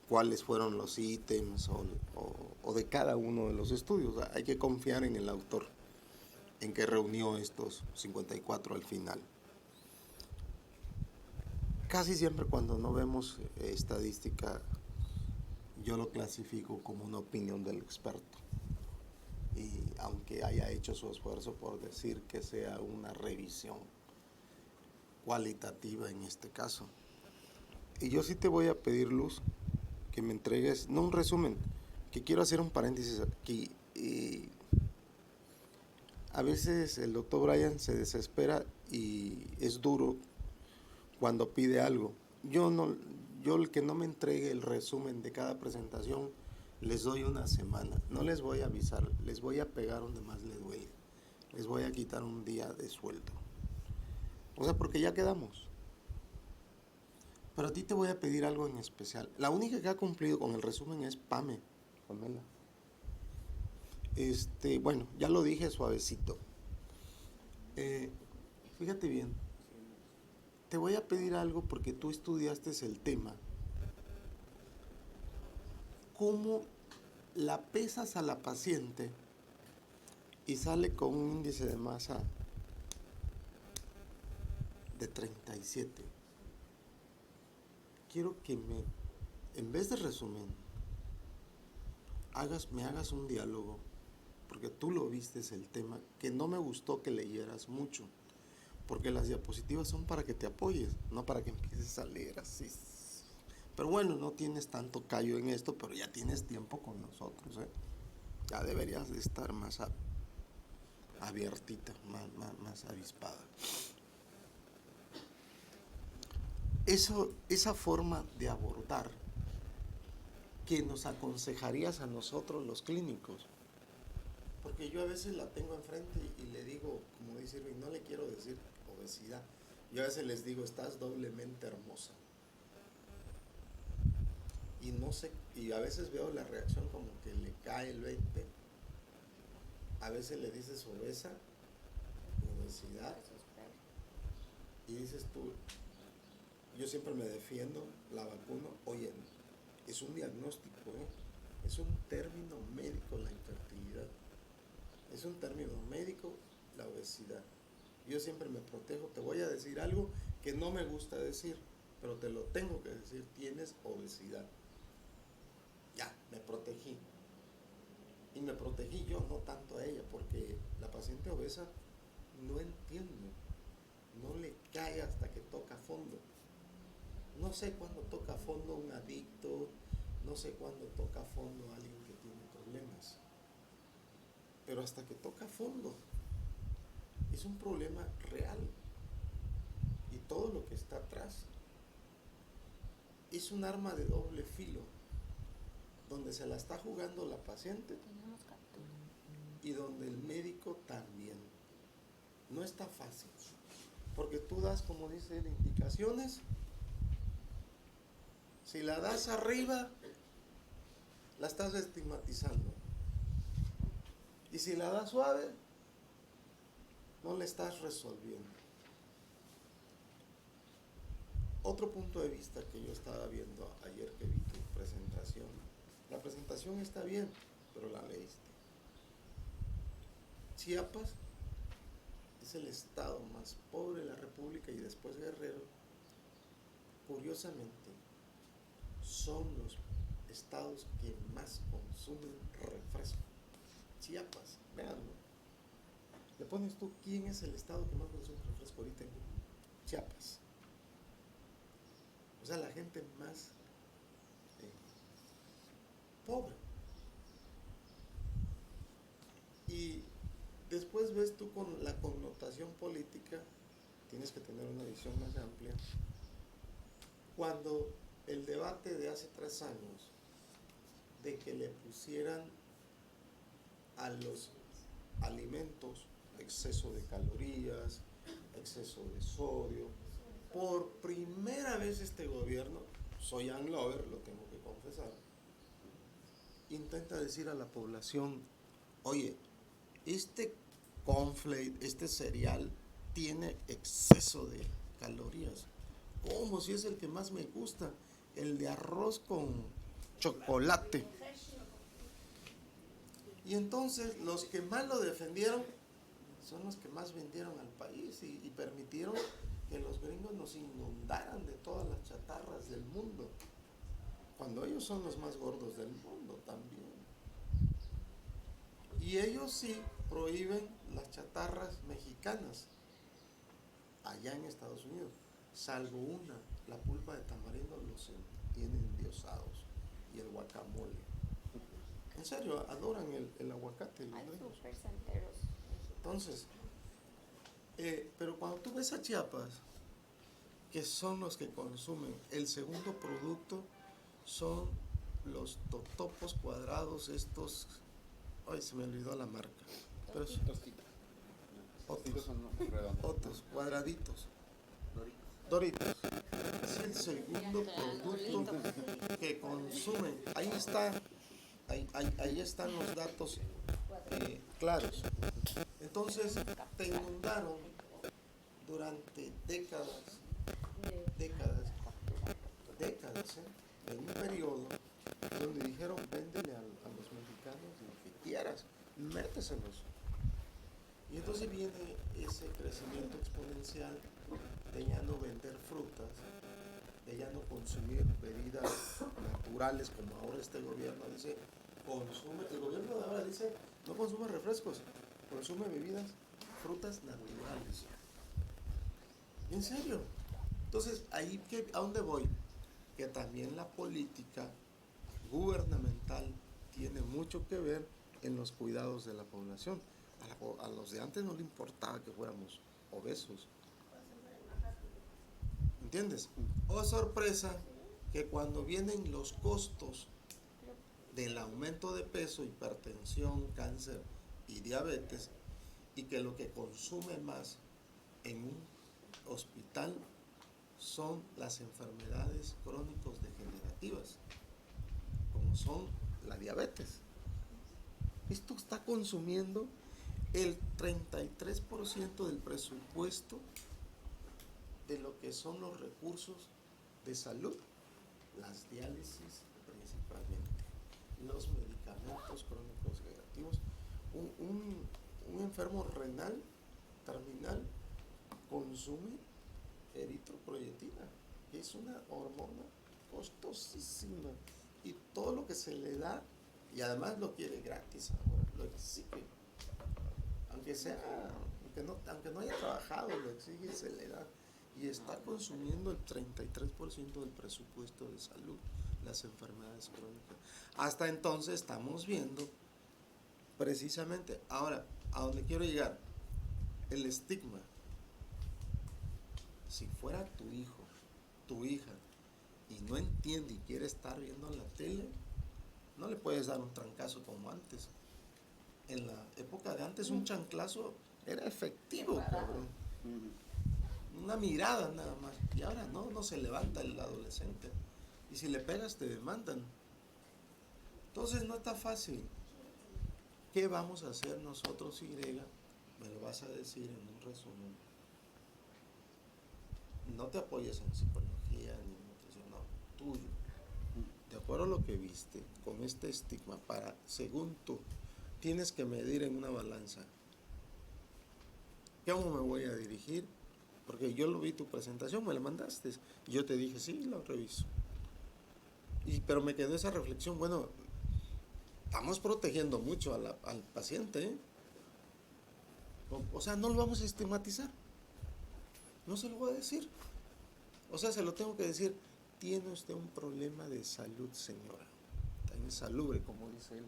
cuáles fueron los ítems o de cada uno de los estudios. Hay que confiar en el autor, en que reunió estos 54 al final. Casi siempre cuando no vemos estadística, yo lo clasifico como una opinión del experto. Y aunque haya hecho su esfuerzo por decir que sea una revisión cualitativa en este caso. Y yo sí te voy a pedir, Luz, que me entregues, no un resumen, que quiero hacer un paréntesis aquí. A veces el doctor Brian se desespera y es duro cuando pide algo. Yo el que no me entregue el resumen de cada presentación, les doy una semana. No les voy a avisar, les voy a pegar donde más les duele. Les voy a quitar un día de sueldo. O sea, porque ya quedamos. Pero a ti te voy a pedir algo en especial. La única que ha cumplido con el resumen es Pamela. Bueno, ya lo dije suavecito. Fíjate bien. Te voy a pedir algo porque tú estudiaste el tema. ¿Cómo la pesas a la paciente y sale con un índice de masa de 37? Quiero que en vez de resumen, me hagas un diálogo, porque tú lo viste el tema, que no me gustó que leyeras mucho, porque las diapositivas son para que te apoyes, no para que empieces a leer así. Pero bueno, no tienes tanto callo en esto, pero ya tienes tiempo con nosotros, ¿eh? Ya deberías de estar más abiertita, más avispada. Esa forma de abordar que nos aconsejarías a nosotros los clínicos, porque yo a veces la tengo enfrente y le digo, como dice Irving, no le quiero decir obesidad, yo a veces les digo, estás doblemente hermosa, y no sé, y a veces veo la reacción como que le cae el 20, a veces le dices obesidad, y dices tú, yo siempre me defiendo, la vacuno. Oye, es un diagnóstico, es un término médico la infertilidad, es un término médico la obesidad. Yo siempre me protejo, te voy a decir algo que no me gusta decir, pero te lo tengo que decir, tienes obesidad. Ya, me protegí. Y me protegí yo, no tanto a ella, porque la paciente obesa no no le cae hasta que toca fondo. No sé cuándo toca fondo un adicto, no sé cuándo toca fondo alguien que tiene problemas, pero hasta que toca fondo es un problema real, y todo lo que está atrás es un arma de doble filo, donde se la está jugando la paciente y donde el médico también. No está fácil, porque tú das, como dice él, indicaciones. Si la das arriba, la estás estigmatizando, y si la das suave, no le estás resolviendo. Otro punto de vista que yo estaba viendo ayer que vi tu presentación, la presentación está bien, pero la leíste. Chiapas es el estado más pobre de la República, y después Guerrero, curiosamente, son los estados que más consumen refresco. Chiapas, véanlo. Le pones tú, ¿quién es el estado que más consume refresco ahorita en Chiapas? O sea, la gente más pobre. Y después ves tú con la connotación política, tienes que tener una visión más amplia. Cuando el debate de hace 3 años de que le pusieran a los alimentos exceso de calorías, exceso de sodio, por primera vez este gobierno, soy Anglover, lo tengo que confesar, intenta decir a la población, oye, este cornflake, este cereal tiene exceso de calorías. ¿Cómo? Si es el que más me gusta, el de arroz con chocolate. Y entonces los que más lo defendieron son los que más vendieron al país, y permitieron que los gringos nos inundaran de todas las chatarras del mundo, cuando ellos son los más gordos del mundo también. Y ellos sí prohíben las chatarras mexicanas allá en Estados Unidos, salvo una, la pulpa de tamarindo, los tienen endiosados, y el guacamole. En serio, adoran el aguacate. Los gringos. Entonces, pero cuando tú ves a Chiapas, que son los que consumen, el segundo producto son los totopos cuadrados, estos, ay, se me olvidó la marca, pero otros cuadraditos, Doritos. Es el segundo producto que consumen. Ahí está, ahí están los datos claros. Entonces te inundaron durante décadas, en un periodo donde dijeron, véndele a los mexicanos lo que quieras, méteselos. Y entonces viene ese crecimiento exponencial de ya no vender frutas, de ya no consumir bebidas naturales, como ahora este gobierno dice, el gobierno de ahora dice, no consume refrescos, consume bebidas, frutas naturales. ¿En serio? Entonces, ahí, ¿a dónde voy? Que también la política gubernamental tiene mucho que ver en los cuidados de la población. A los de antes no le importaba que fuéramos obesos. ¿Entiendes? Oh, sorpresa, que cuando vienen los costos del aumento de peso, hipertensión, cáncer y diabetes, y que lo que consume más en un hospital son las enfermedades crónicos degenerativas, como son la diabetes. Esto está consumiendo el 33% del presupuesto de lo que son los recursos de salud, las diálisis principalmente, los medicamentos crónicos degenerativos. Un enfermo renal terminal consume eritropoyetina, que es una hormona costosísima, y todo lo que se le da, y además lo quiere gratis ahora, lo exige, aunque sea aunque no haya trabajado, lo exige, se le da. Y está consumiendo el 33% del presupuesto de salud, las enfermedades crónicas. Hasta entonces estamos viendo precisamente, ahora, a donde quiero llegar, el estigma. Si fuera tu hijo, tu hija, y no entiende y quiere estar viendo en la tele, no le puedes dar un trancazo como antes. En la época de antes un chanclazo era efectivo, cabrón. Una mirada nada más. Y ahora no se levanta el adolescente. Y si le pegas te demandan. Entonces no está fácil. ¿Qué vamos a hacer nosotros, Y? Me lo vas a decir en un resumen. No te apoyes en psicología ni en nutrición, no, tuyo. De acuerdo a lo que viste, con este estigma, según tú, tienes que medir en una balanza. ¿Cómo me voy a dirigir? Porque yo lo vi tu presentación, me la mandaste. Y yo te dije, sí, lo reviso. Pero me quedó esa reflexión, bueno, estamos protegiendo mucho al paciente, ¿eh? O sea, no lo vamos a estigmatizar. No se lo voy a decir. O sea, se lo tengo que decir. Tiene usted un problema de salud, señora. Está insalubre, como dice él.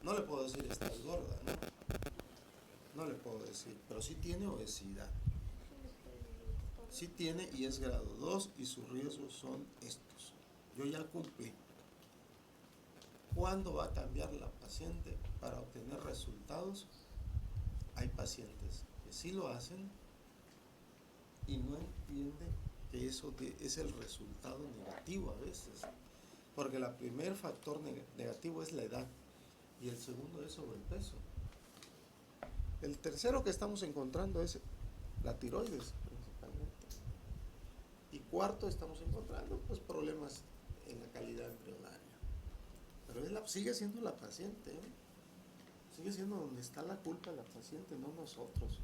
No le puedo decir estás gorda, ¿no? No le puedo decir, pero sí tiene obesidad. Sí tiene y es grado 2 y sus riesgos son estos. Yo ya cumplí. ¿Cuándo va a cambiar la paciente para obtener resultados? Hay pacientes que sí lo hacen y no entienden que eso es el resultado negativo a veces. Porque el primer factor negativo es la edad y el segundo es sobrepeso. El tercero que estamos encontrando es la tiroides principalmente. Y cuarto estamos encontrando pues problemas en la calidad embrionaria. Pero sigue siendo la paciente, ¿eh? Sigue siendo donde está la culpa de la paciente, no nosotros.